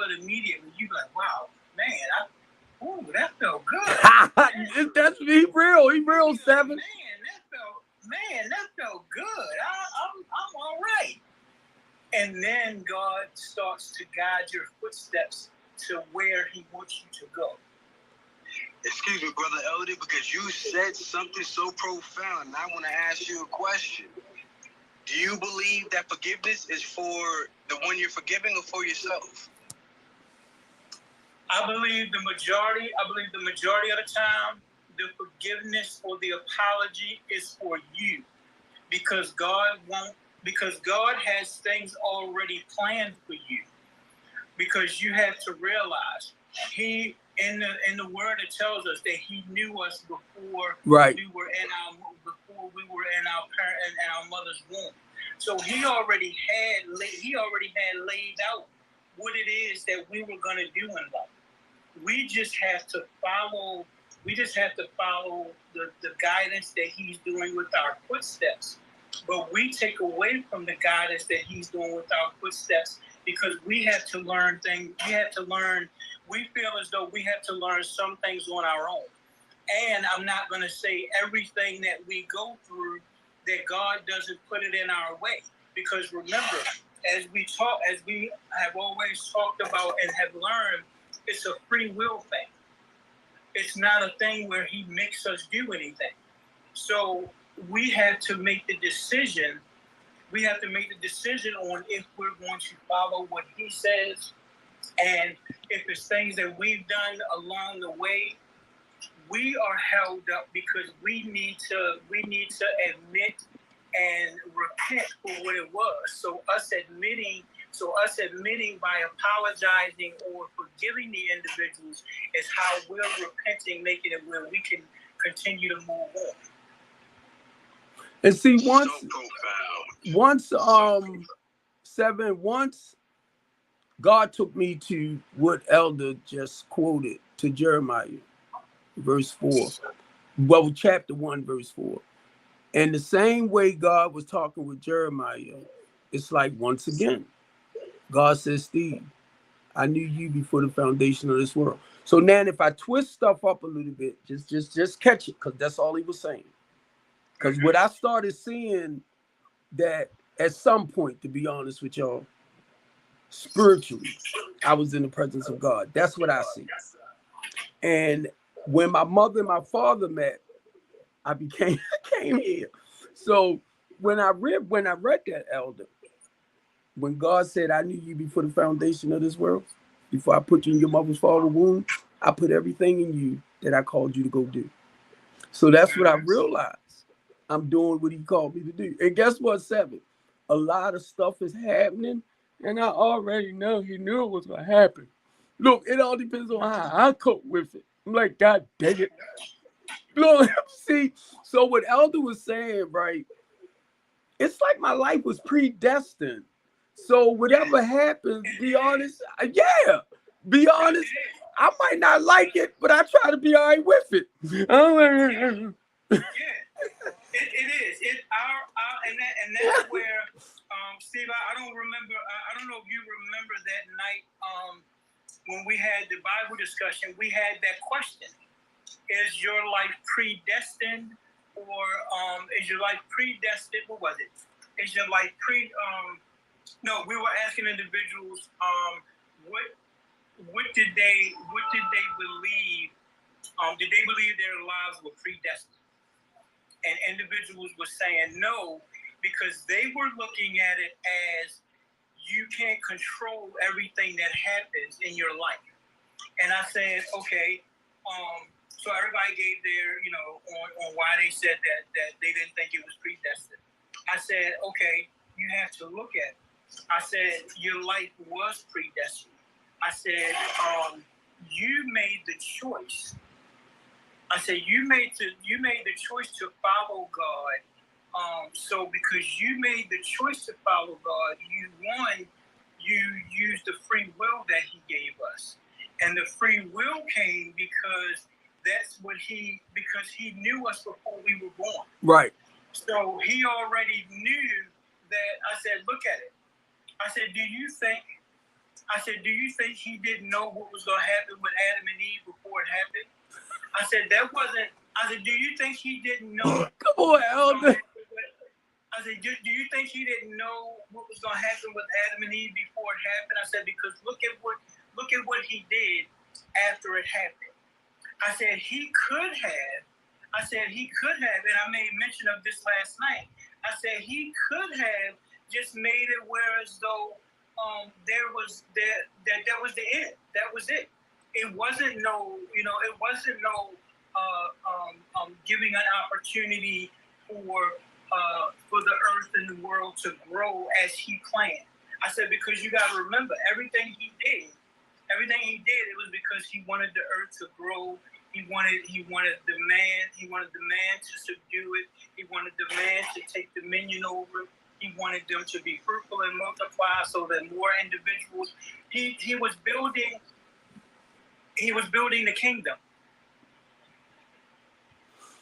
it immediately. You're like, wow, man, that felt good. That's he real 7. That felt good. I'm all right. And then God starts to guide your footsteps to where He wants you to go. Excuse me, Brother Elder, because you said something so profound. And I want to ask you a question. Do you believe that forgiveness is for the one you're forgiving or for yourself? I believe the majority of the time, the forgiveness or the apology is for you, because God has things already planned for you. Because you have to realize He in the Word it tells us that He knew us before we were in our mother's womb. So He already had laid out what it is that we were going to do in life. We just have to follow the guidance that He's doing with our footsteps. But we take away from the guidance that He's doing with our footsteps because we have to learn things. We feel as though we have to learn some things on our own. And I'm not going to say everything that we go through that God doesn't put it in our way. Because remember, as we have always talked about and have learned, it's a free will thing. It's not a thing where He makes us do anything. So we have to make the decision we have to make the decision on if we're going to follow what he says, and if it's things that we've done along the way, we are held up because we need to admit and repent for what it was. So us admitting by apologizing or forgiving the individuals is how we're repenting, making it where we can continue to move on. And see, So profound. once God took me to what Elder just quoted to Jeremiah, verse 4. Well, chapter 1, verse 4. And the same way God was talking with Jeremiah, it's like once again, God says, Steve, I knew you before the foundation of this world. So now if I twist stuff up a little bit, just catch it, because that's all he was saying. Because what I started seeing that at some point, to be honest with y'all, spiritually, I was in the presence of God. That's what I see. And when my mother and my father met, I came here. So when I read that, Elder, when God said, I knew you before the foundation of this world, before I put you in your mother's father's womb, I put everything in you that I called you to go do. So that's what I realized. I'm doing what he called me to do. And guess what, 7? A lot of stuff is happening, and I already know he knew it was going to happen. Look, it all depends on how I cope with it. I'm like, God dang it. Look, see, so what Elder was saying, right, it's like my life was predestined. So whatever happens, be honest, be honest, I might not like it, but I try to be all right with it. It is. And that's where, Steve, I don't remember. I don't know if you remember that night when we had the Bible discussion. We had that question: is your life predestined, or is your life predestined? What was it? Is your life No, we were asking individuals, what did they believe? Did they believe their lives were predestined? And individuals were saying no, because they were looking at it as you can't control everything that happens in your life. And I said, okay, so everybody gave their, on why they said that they didn't think it was predestined. I said, okay, you have to look at it. I said, your life was predestined. I said, you made the choice. I said, you made the choice to follow God. So because you made the choice to follow God, you used the free will that he gave us. And the free will came because because he knew us before we were born. Right. So he already knew that. I said, look at it. I said, do you think he didn't know what was going to happen with Adam and Eve before it happened? I said, do you think he didn't know? Come on, Elder. I said, do you think he didn't know what was going to happen with Adam and Eve before it happened? I said, because look at what he did after it happened. I said, he could have, and I made mention of this last night. I said, he could have just made it where as though that was the end. That was it. It wasn't giving an opportunity for the earth and the world to grow as he planned. I said, because you got to remember, everything he did, it was because he wanted the earth to grow. He wanted the man to subdue it. He wanted the man to take dominion over it. He wanted them to be fruitful and multiply, so that more individuals. He was building the kingdom.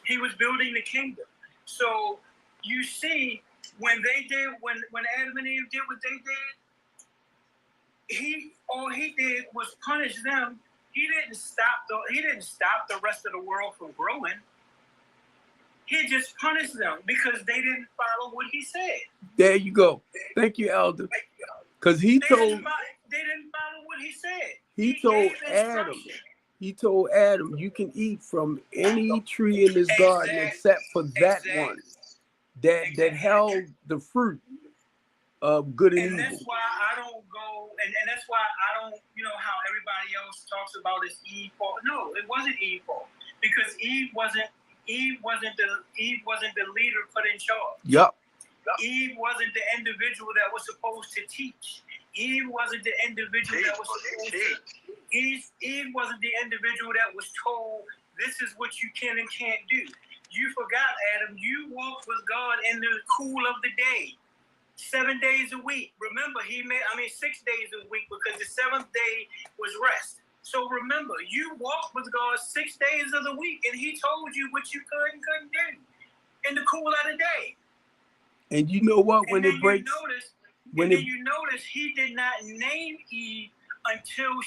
He was building the kingdom. So you see, when Adam and Eve did what they did, all he did was punish them. He didn't stop the rest of the world from growing. He just punished them because they didn't follow what he said. There you go. Thank you, Elder. Because they didn't follow what he said. He told Adam, you can eat from any tree in this garden except for that one that held the fruit of good and And evil. that's why I don't go, and that's why I don't, you know, how everybody else talks about it's Eve fault. No, it wasn't Eve fault, because Eve wasn't the leader put in charge. Yep. Eve wasn't the individual that was supposed to teach. Eve wasn't the individual that was supposed to. Eve wasn't the individual that was told, this is what you can and can't do. You forgot, Adam, you walked with God in the cool of the day, 7 days a week. Remember, 6 days a week, because the seventh day was rest. So remember, you walked with God 6 days of the week, and he told you what you could and couldn't do in the cool of the day. And you know what? When and it breaks, you notice he did not name Eve until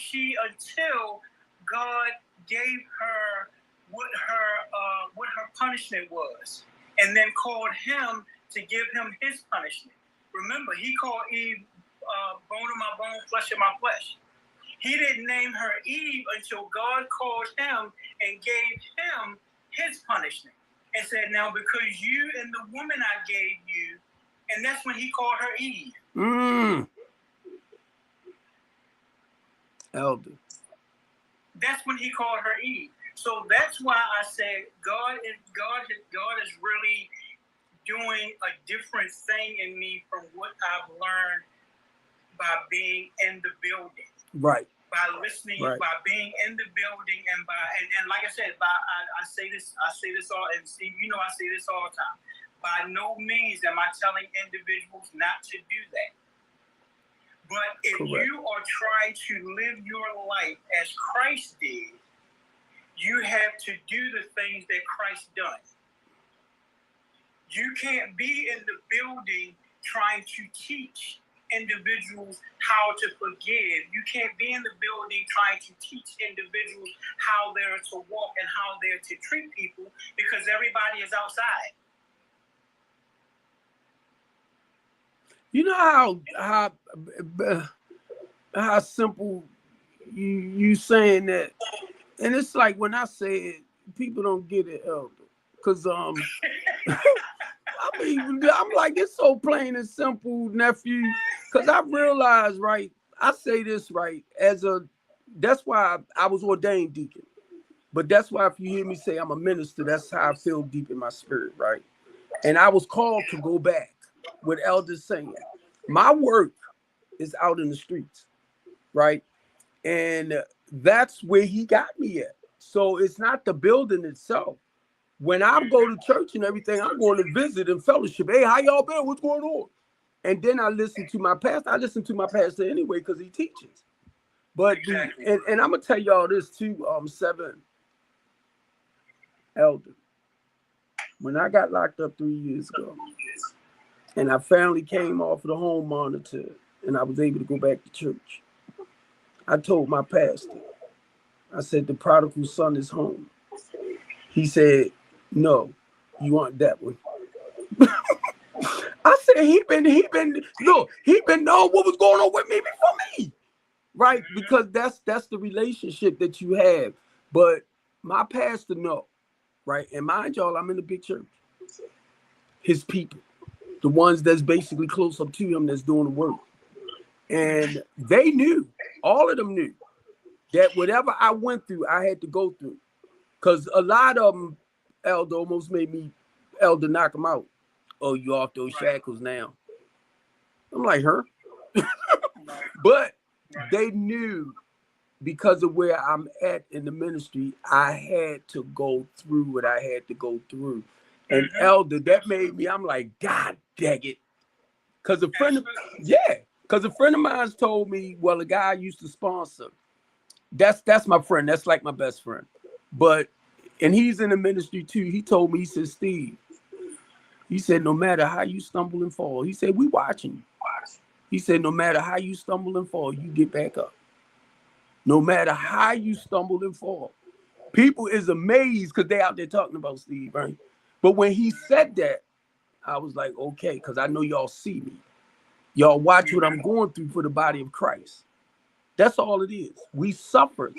God gave her what her punishment was, and then called him to give him his punishment. Remember, he called Eve bone of my bone, flesh of my flesh. He didn't name her Eve until God called him and gave him his punishment, and said, now because you and the woman I gave you, and that's when he called her Eve. Elder. That's when he called her Eve. So that's why I say God is really doing a different thing in me from what I've learned by being in the building. Right. By listening, right. By being in the building, and like I said, I say this all, and Steve, you know I say this all the time. By no means am I telling individuals not to do that. But if Correct. you are trying to live your life as Christ did, you have to do the things that Christ done. You can't be in the building trying to teach individuals how to forgive. You can't be in the building trying to teach individuals how they're to walk and how they're to treat people, because everybody is outside. You know how simple you saying that, and it's like when I say it, people don't get it, Elder, because I'm like, it's so plain and simple, nephew. Because I realized, right, I say this right that's why I was ordained deacon, but that's why if you hear me say I'm a minister, that's how I feel deep in my spirit, right? And I was called to go back. What Elder's saying, my work is out in the streets, right? And that's where he got me at. So it's not the building itself. When I go to church and everything, I'm going to visit and fellowship. Hey, how y'all been? What's going on? And then I listen to my pastor. I listen to my pastor anyway because he teaches. But exactly. and I'm gonna tell y'all this too, 7 Elder. When I got locked up 3 years ago, and I finally came off of the home monitor and I was able to go back to church, I told my pastor, I said, the prodigal son is home. He said, no, you want that one. I said, he been knowing what was going on with me before me. Right? Because that's the relationship that you have. But my pastor know, right? And mind y'all, I'm in the big church. His people. The ones that's basically close up to him that's doing the work. And they knew, all of them knew, that whatever I went through, I had to go through. Because a lot of them, Elder, almost made me, Elder, knock him out. Oh, you off those shackles now. I'm like, her. But they knew, because of where I'm at in the ministry, I had to go through what I had to go through. And Elder, that made me, I'm like, God dang it. Because a friend of mine told me, well, a guy I used to sponsor, that's my friend. That's like my best friend. And he's in the ministry too. He told me, he said, Steve, he said, no matter how you stumble and fall, he said, we watching you. He said, no matter how you stumble and fall, you get back up. No matter how you stumble and fall. People is amazed because they out there talking about Steve, right? But when he said that, I was like, okay, because I know y'all see me. Y'all watch what I'm going through for the body of Christ. That's all it is. We suffer.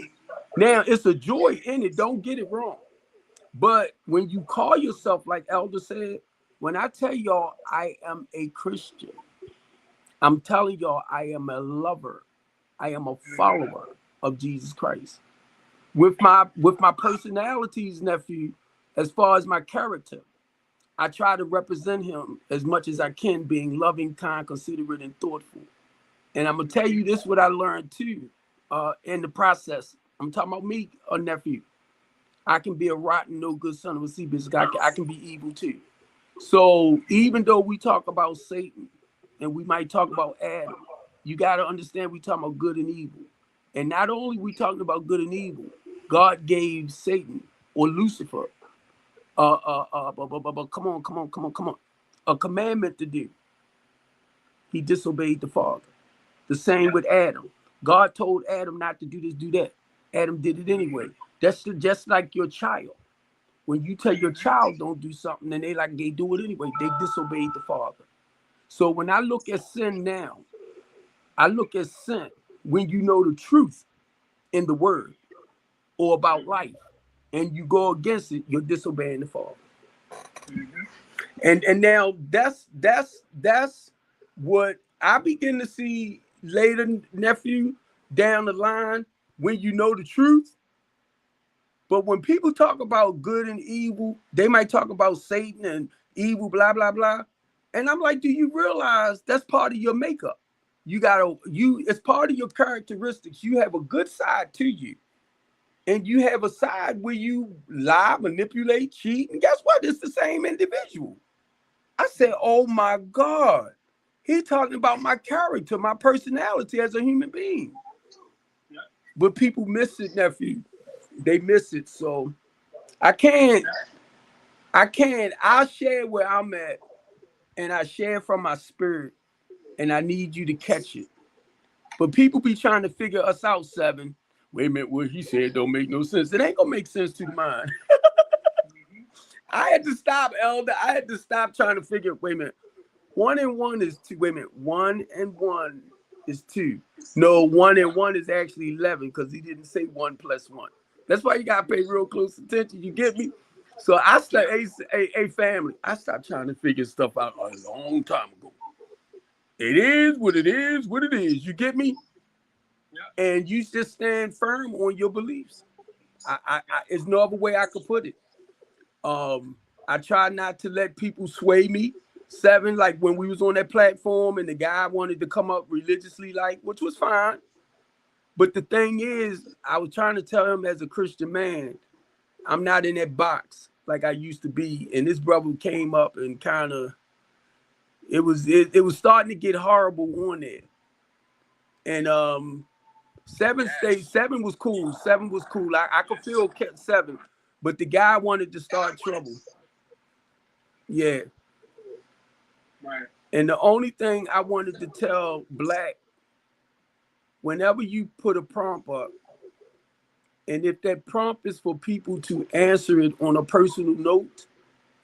Now, it's a joy in it. Don't get it wrong. But when you call yourself, like Elder said, when I tell y'all I am a Christian, I'm telling y'all, I am a lover. I am a follower of Jesus Christ. With my personalities, nephew, as far as my character, I try to represent him as much as I can, being loving, kind, considerate, and thoughtful. And I'm gonna tell you this: what I learned too, in the process. I'm talking about me, a nephew. I can be a rotten, no good son of a sea bitch. I can be evil too. So even though we talk about Satan and we might talk about Adam, you got to understand we talking about good and evil. And not only we talking about good and evil, God gave Satan or Lucifer, come on, a commandment to do. He disobeyed the Father. The same with Adam. God told Adam not to do this, do that. Adam did it anyway. That's just like your child. When you tell your child don't do something, and they do it anyway. They disobeyed the Father. So when I look at sin now, I look at sin when you know the truth in the word or about life, and you go against it, you're disobeying the Father. And now that's what I begin to see later, nephew, down the line, when you know the truth. But when people talk about good and evil, they might talk about Satan and evil, blah, blah, blah. And I'm like, do you realize that's part of your makeup? It's part of your characteristics. You have a good side to you. And you have a side where you lie, manipulate, cheat. And guess what? It's the same individual. I said, oh my God. He's talking about my character, my personality as a human being. But people miss it, nephew. They miss it. So I share where I'm at, and I share from my spirit, and I need you to catch it. But people be trying to figure us out, Seven. Wait a minute, what he said don't make no sense. It ain't gonna make sense to mine. I had to stop, Elder. I had to stop trying to figure, wait a minute. 1 and 1 is 2. Wait a minute, 1 and 1 is 2. No, 1 and 1 is actually 11, because he didn't say 1 plus 1. That's why you gotta pay real close attention. You get me? So I started, a family. I stopped trying to figure stuff out a long time ago. It is what it is, what it is. You get me? Yeah. And you just stand firm on your beliefs. I there's no other way I could put it. I try not to let people sway me. 7, like when we was on that platform and the guy wanted to come up religiously, like, which was fine. But the thing is, I was trying to tell him as a Christian man, I'm not in that box like I used to be. And this brother came up and kind of, it was starting to get horrible on there. And 7 stayed. 7 was cool. 7 was cool. I could feel 7, but the guy wanted to start trouble. Yeah. Right. And the only thing I wanted to tell Black, whenever you put a prompt up, and if that prompt is for people to answer it on a personal note,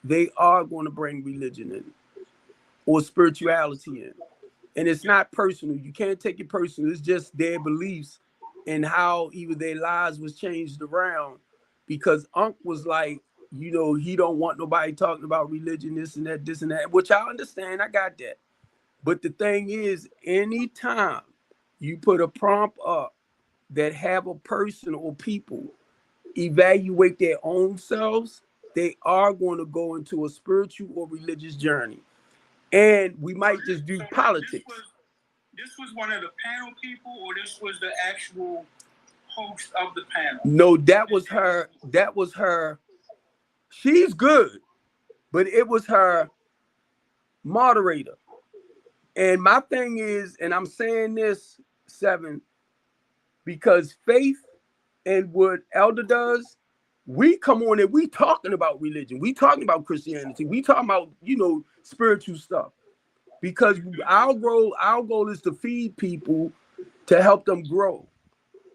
they are going to bring religion in or spirituality in. And it's not personal. You can't take it personal. It's just their beliefs and how even their lives was changed around, because Unc was like, you know, he don't want nobody talking about religion, this and that, which I understand. I got that. But the thing is, anytime you put a prompt up that have a person or people evaluate their own selves, they are going to go into a spiritual or religious journey. And we might just do politics. This was one of the panel people, or this was the actual host of the panel? No, that was her. That was her. She's good, but it was her moderator. And my thing is, and I'm saying this, 7, because Faith and what Elder does, we come on and we talking about religion. We talking about Christianity. We talking about, you know, spiritual stuff. Because our goal is to feed people, to help them grow.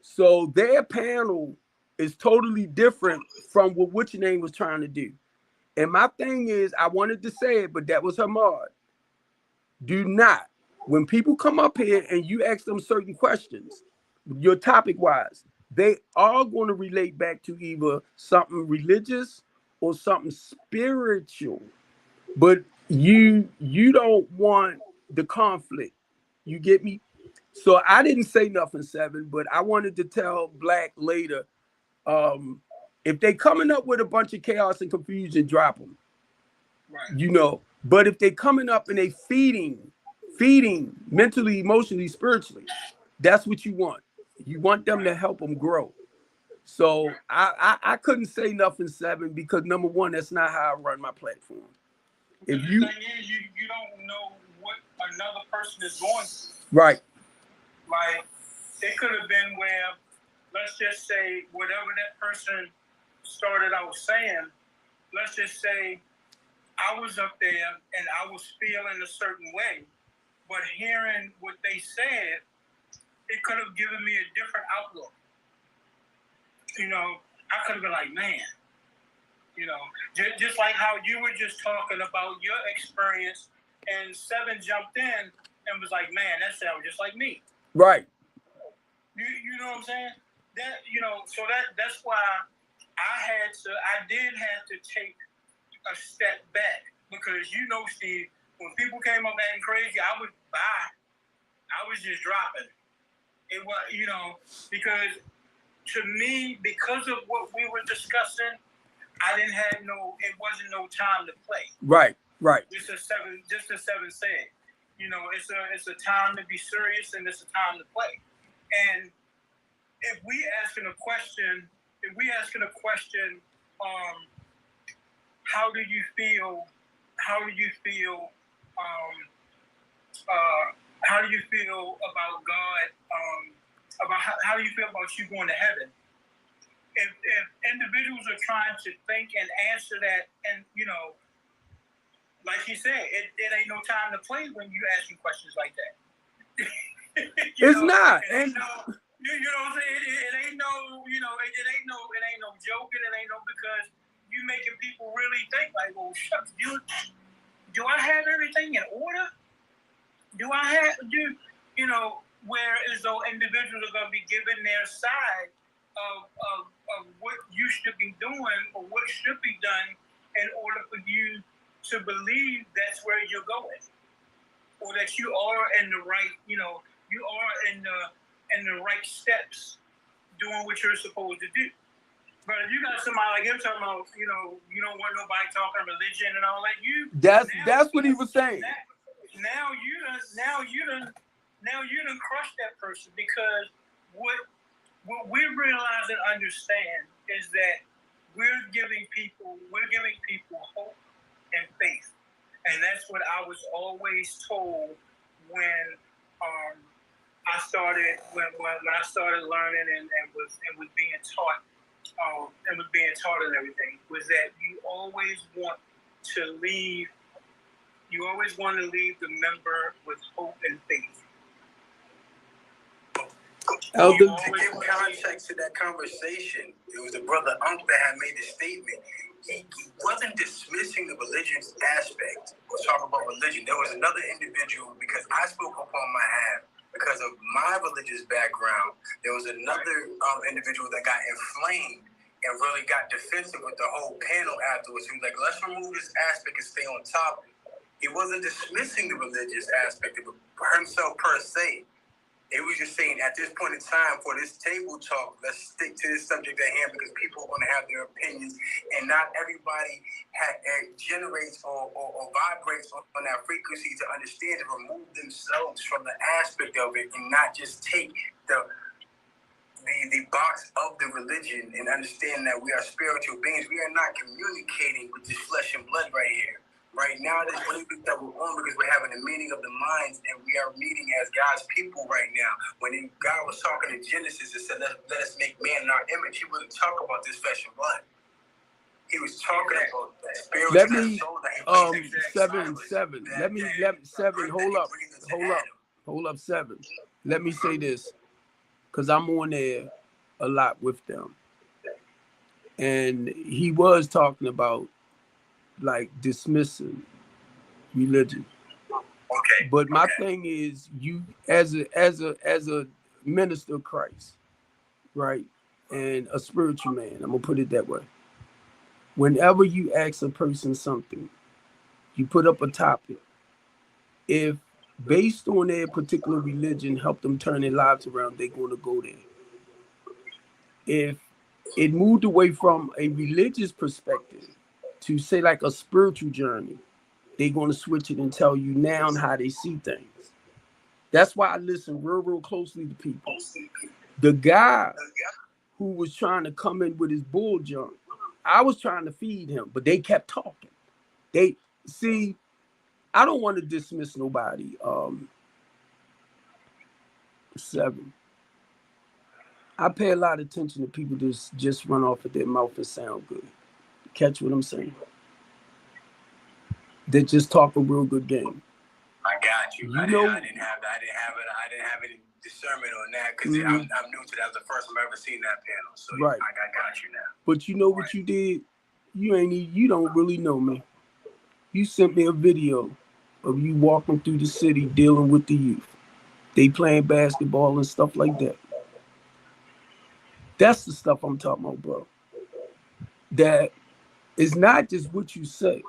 So their panel is totally different from what What's Your Name was trying to do. And my thing is, I wanted to say it, but that was her mod. Do not, when people come up here and you ask them certain questions, your topic wise, they are going to relate back to either something religious or something spiritual. But you don't want the conflict. You get me? So I didn't say nothing 7, but I wanted to tell Black later, if they coming up with a bunch of chaos and confusion, drop them. Right. You know, but if they coming up and they feeding mentally, emotionally, spiritually, that's what you want. You want them to help them grow. So I couldn't say nothing 7 because number one, that's not how I run my platform. If The you thing is, you don't know what another person is going through. right, Like, it could have been where, let's just say, whatever that person started out saying, let's just say I was up there and I was feeling a certain way, but hearing what they said, it could have given me a different outlook. You know, I could have been like, man, you know, just like how you were just talking about your experience, and 7 jumped in and was like, man, that sounds just like me. right. You know what I'm saying? That, you know, so that's why I did have to take a step back, because you know, Steve, when people came up acting crazy, I was just dropping. It was, you know, because to me, because of what we were discussing, it wasn't no time to play. Right. Just as 7 said, you know, it's a time to be serious and it's a time to play. And if we asking a question, how do you feel? How do you feel about God? How do you feel about you going to heaven? If individuals are trying to think and answer that, and you know, like he said, it ain't no time to play when you asking questions like that. It's not. And you know what I'm saying? It ain't no, you know, it ain't no joking. It ain't no, because you making people really think like, well, shucks, do I have everything in order? You know, where as though individuals are going to be given their side of what you should be doing or what should be done in order for you to believe that's where you're going, or that you are in the right, you know, you are in the right steps doing what you're supposed to do. But if you got somebody like him talking about, you know, you don't want nobody talking religion and all that, That's what he was saying. Now you done crushed that person, because what we realize and understand is that we're giving people hope and faith, and that's what I was always told when I started learning and was being taught and everything, was that you always want to leave the member with hope and faith. To give context to that conversation, it was the brother Unc that had made the statement. He wasn't dismissing the religious aspect or talking about religion. There was another individual, because I spoke upon my half because of my religious background. There was another individual that got inflamed and really got defensive with the whole panel afterwards. He was like, let's remove this aspect and stay on topic. He wasn't dismissing the religious aspect of himself per se. It was just saying, at this point in time, for this table talk, let's stick to this subject at hand, because people are going to have their opinions, and not everybody generates or vibrates on that frequency to understand and remove themselves from the aspect of it, and not just take the box of the religion and understand that we are spiritual beings. We are not communicating with this flesh and blood right here. Right now, this music that we're on, because we're having a meeting of the minds, and we are meeting as God's people right now. When God was talking in Genesis and said, let us make man in our image, he wasn't talking about this flesh and blood. He was talking about that spiritual soul that he 7. Let me 7. Hold up 7. Let me say this, because I'm on there a lot with them, and he was talking about like dismissing religion. Okay. But my thing is, you as a minister of Christ, right, and a spiritual man, I'm gonna put it that way. Whenever you ask a person something, you put up a topic. If based on their particular religion, help them turn their lives around, they're going to go there. If it moved away from a religious perspective to say like a spiritual journey, they're going to switch it and tell you now how they see things. That's why I listen real closely to people. The guy who was trying to come in with his bull junk, I was trying to feed him, but they kept talking. They see, I don't want to dismiss nobody. 7. I pay a lot of attention to people that just run off of their mouth and sound good. Catch what I'm saying? They just talk a real good game. I got you. I didn't have any discernment on that because I'm new to that. That was the first time I ever seen that panel. So right. I got you now. But you know what you did? You don't really know me. You sent me a video of you walking through the city dealing with the youth. They playing basketball and stuff like that. That's the stuff I'm talking about, bro. That is not just what you say.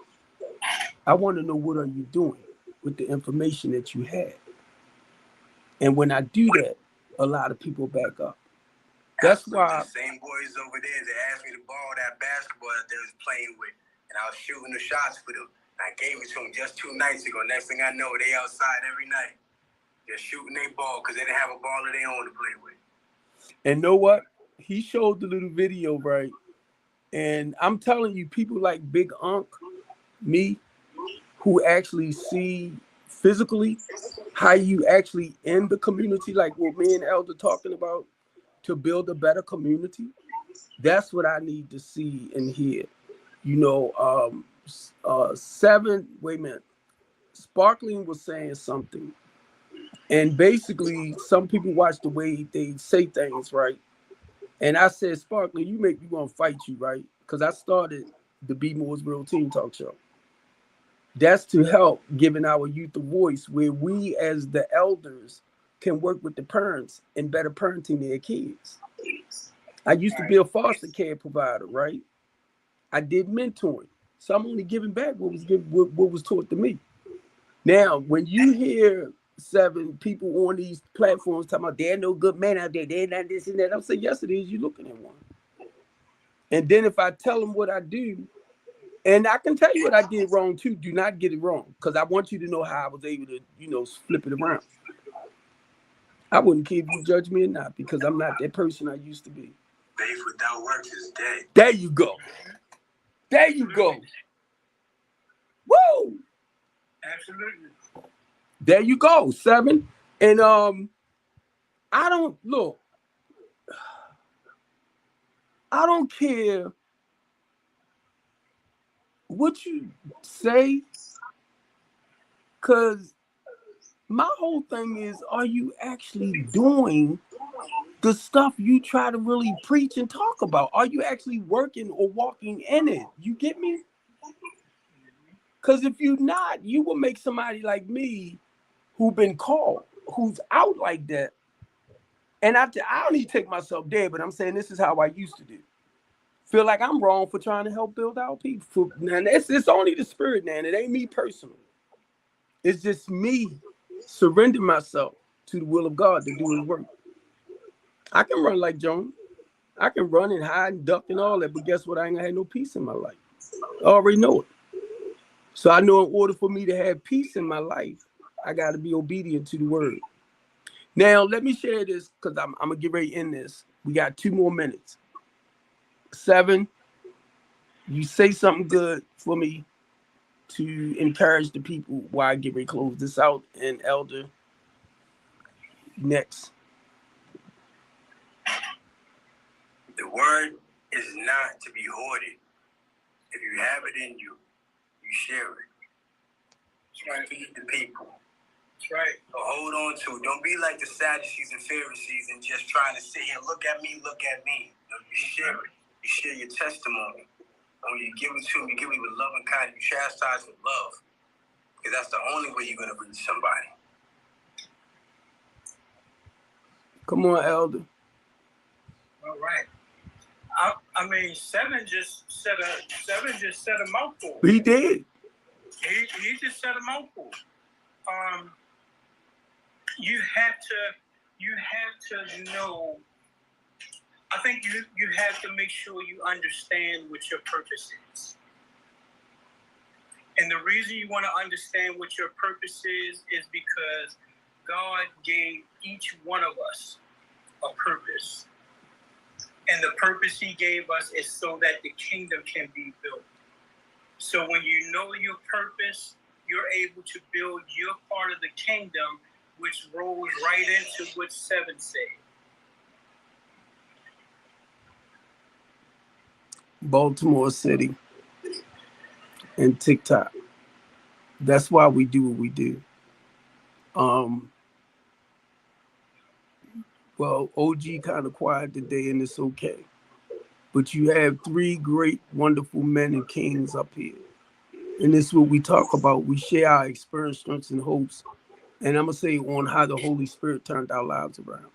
I want to know what are you doing with the information that you had. And when I do that, a lot of people back up. That's why. The same boys over there that asked me to borrow that basketball that they was playing with, and I was shooting the shots for them. I gave it to them just 2 nights ago. Next thing I know, they outside every night. They're shooting their ball because they didn't have a ball of their own to play with. And know what? He showed the little video, right? And I'm telling you, people like Big Unc, me, who actually see physically how you actually in the community, like what me and Elder talking about, to build a better community. That's what I need to see and hear. 7, wait a minute. Sparkling was saying something. And basically, some people watch the way they say things, right? And I said, Sparkling, you make me want to fight you, right? Because I started the Be More's Real Team Talk Show. That's to help giving our youth a voice where we as the elders can work with the parents in better parenting their kids. I used to be a foster care provider, right? I did mentoring. So I'm only giving back what was taught to me. Now, when you hear 7 people on these platforms talking about they're no good men out there, they're not this and that, I'm saying, yes, it is. You're looking at one. And then if I tell them what I do, and I can tell you what I did wrong too, do not get it wrong, because I want you to know how I was able to, flip it around. I wouldn't care if you judge me or not, because I'm not that person I used to be. Faith without works is dead. There you go. There you go. Woo! Absolutely. There you go, 7. And I don't care what you say, because my whole thing is, are you actually doing the stuff you try to really preach and talk about? Are you actually working or walking in it? You get me? Because if you're not, you will make somebody like me who's been called, who's out like that. And I don't need to take myself there, but I'm saying this is how I used to do. Feel like I'm wrong for trying to help build our people. Now, it's only the spirit, man. It ain't me personally. It's just me surrendering myself to the will of God to do his work. I can run like Joan. I can run and hide and duck and all that, but guess what? I ain't gonna have no peace in my life. I already know it. So I know in order for me to have peace in my life, I got to be obedient to the word. Now, let me share this, because I'm going to get ready to end this. We got 2 more minutes. 7, you say something good for me to encourage the people while I get ready to close this out. And Elder, next. The word is not to be hoarded. If you have it in you, you share it. Feed the people. That's right. So hold on to it. Don't be like the Sadducees and Pharisees and just trying to sit here, look at me, look at me. No, you share it. You share your testimony. When you give it to them, you give it with love and kindness. You chastise with love. Because that's the only way you're going to reach somebody. Come on, Elder. All right. I mean, 7 just said a mouthful. He did. He just said a mouthful. you have to know. I think you have to make sure you understand what your purpose is. And the reason you want to understand what your purpose is because God gave each one of us a purpose. And the purpose he gave us is so that the kingdom can be built. So when you know your purpose, you're able to build your part of the kingdom, which rolls right into what 7 said. Baltimore City and TikTok. That's why we do what we do. Well, OG kind of quiet today, and it's okay. But you have 3 great, wonderful men and kings up here. And this is what we talk about. We share our experience, strengths, and hopes. And I'm going to say on how the Holy Spirit turned our lives around.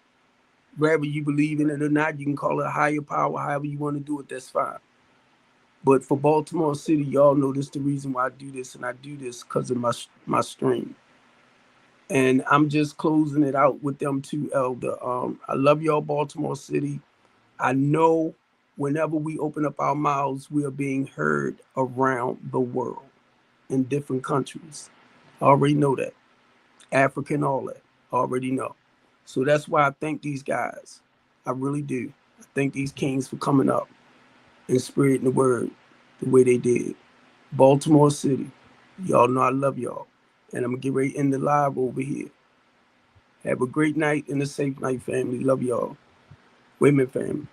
Whether you believe in it or not, you can call it a higher power, however you want to do it, that's fine. But for Baltimore City, y'all know this is the reason why I do this. And I do this because of my stream. And I'm just closing it out with them too, Elder. I love y'all, Baltimore City. I know whenever we open up our mouths, we are being heard around the world in different countries. I already know that. Africa and all that. I already know. So that's why I thank these guys. I really do. I thank these kings for coming up and spreading the word the way they did. Baltimore City, y'all know I love y'all. And I'm going to get ready to end the live over here. Have a great night and a safe night, family. Love y'all. Women, family.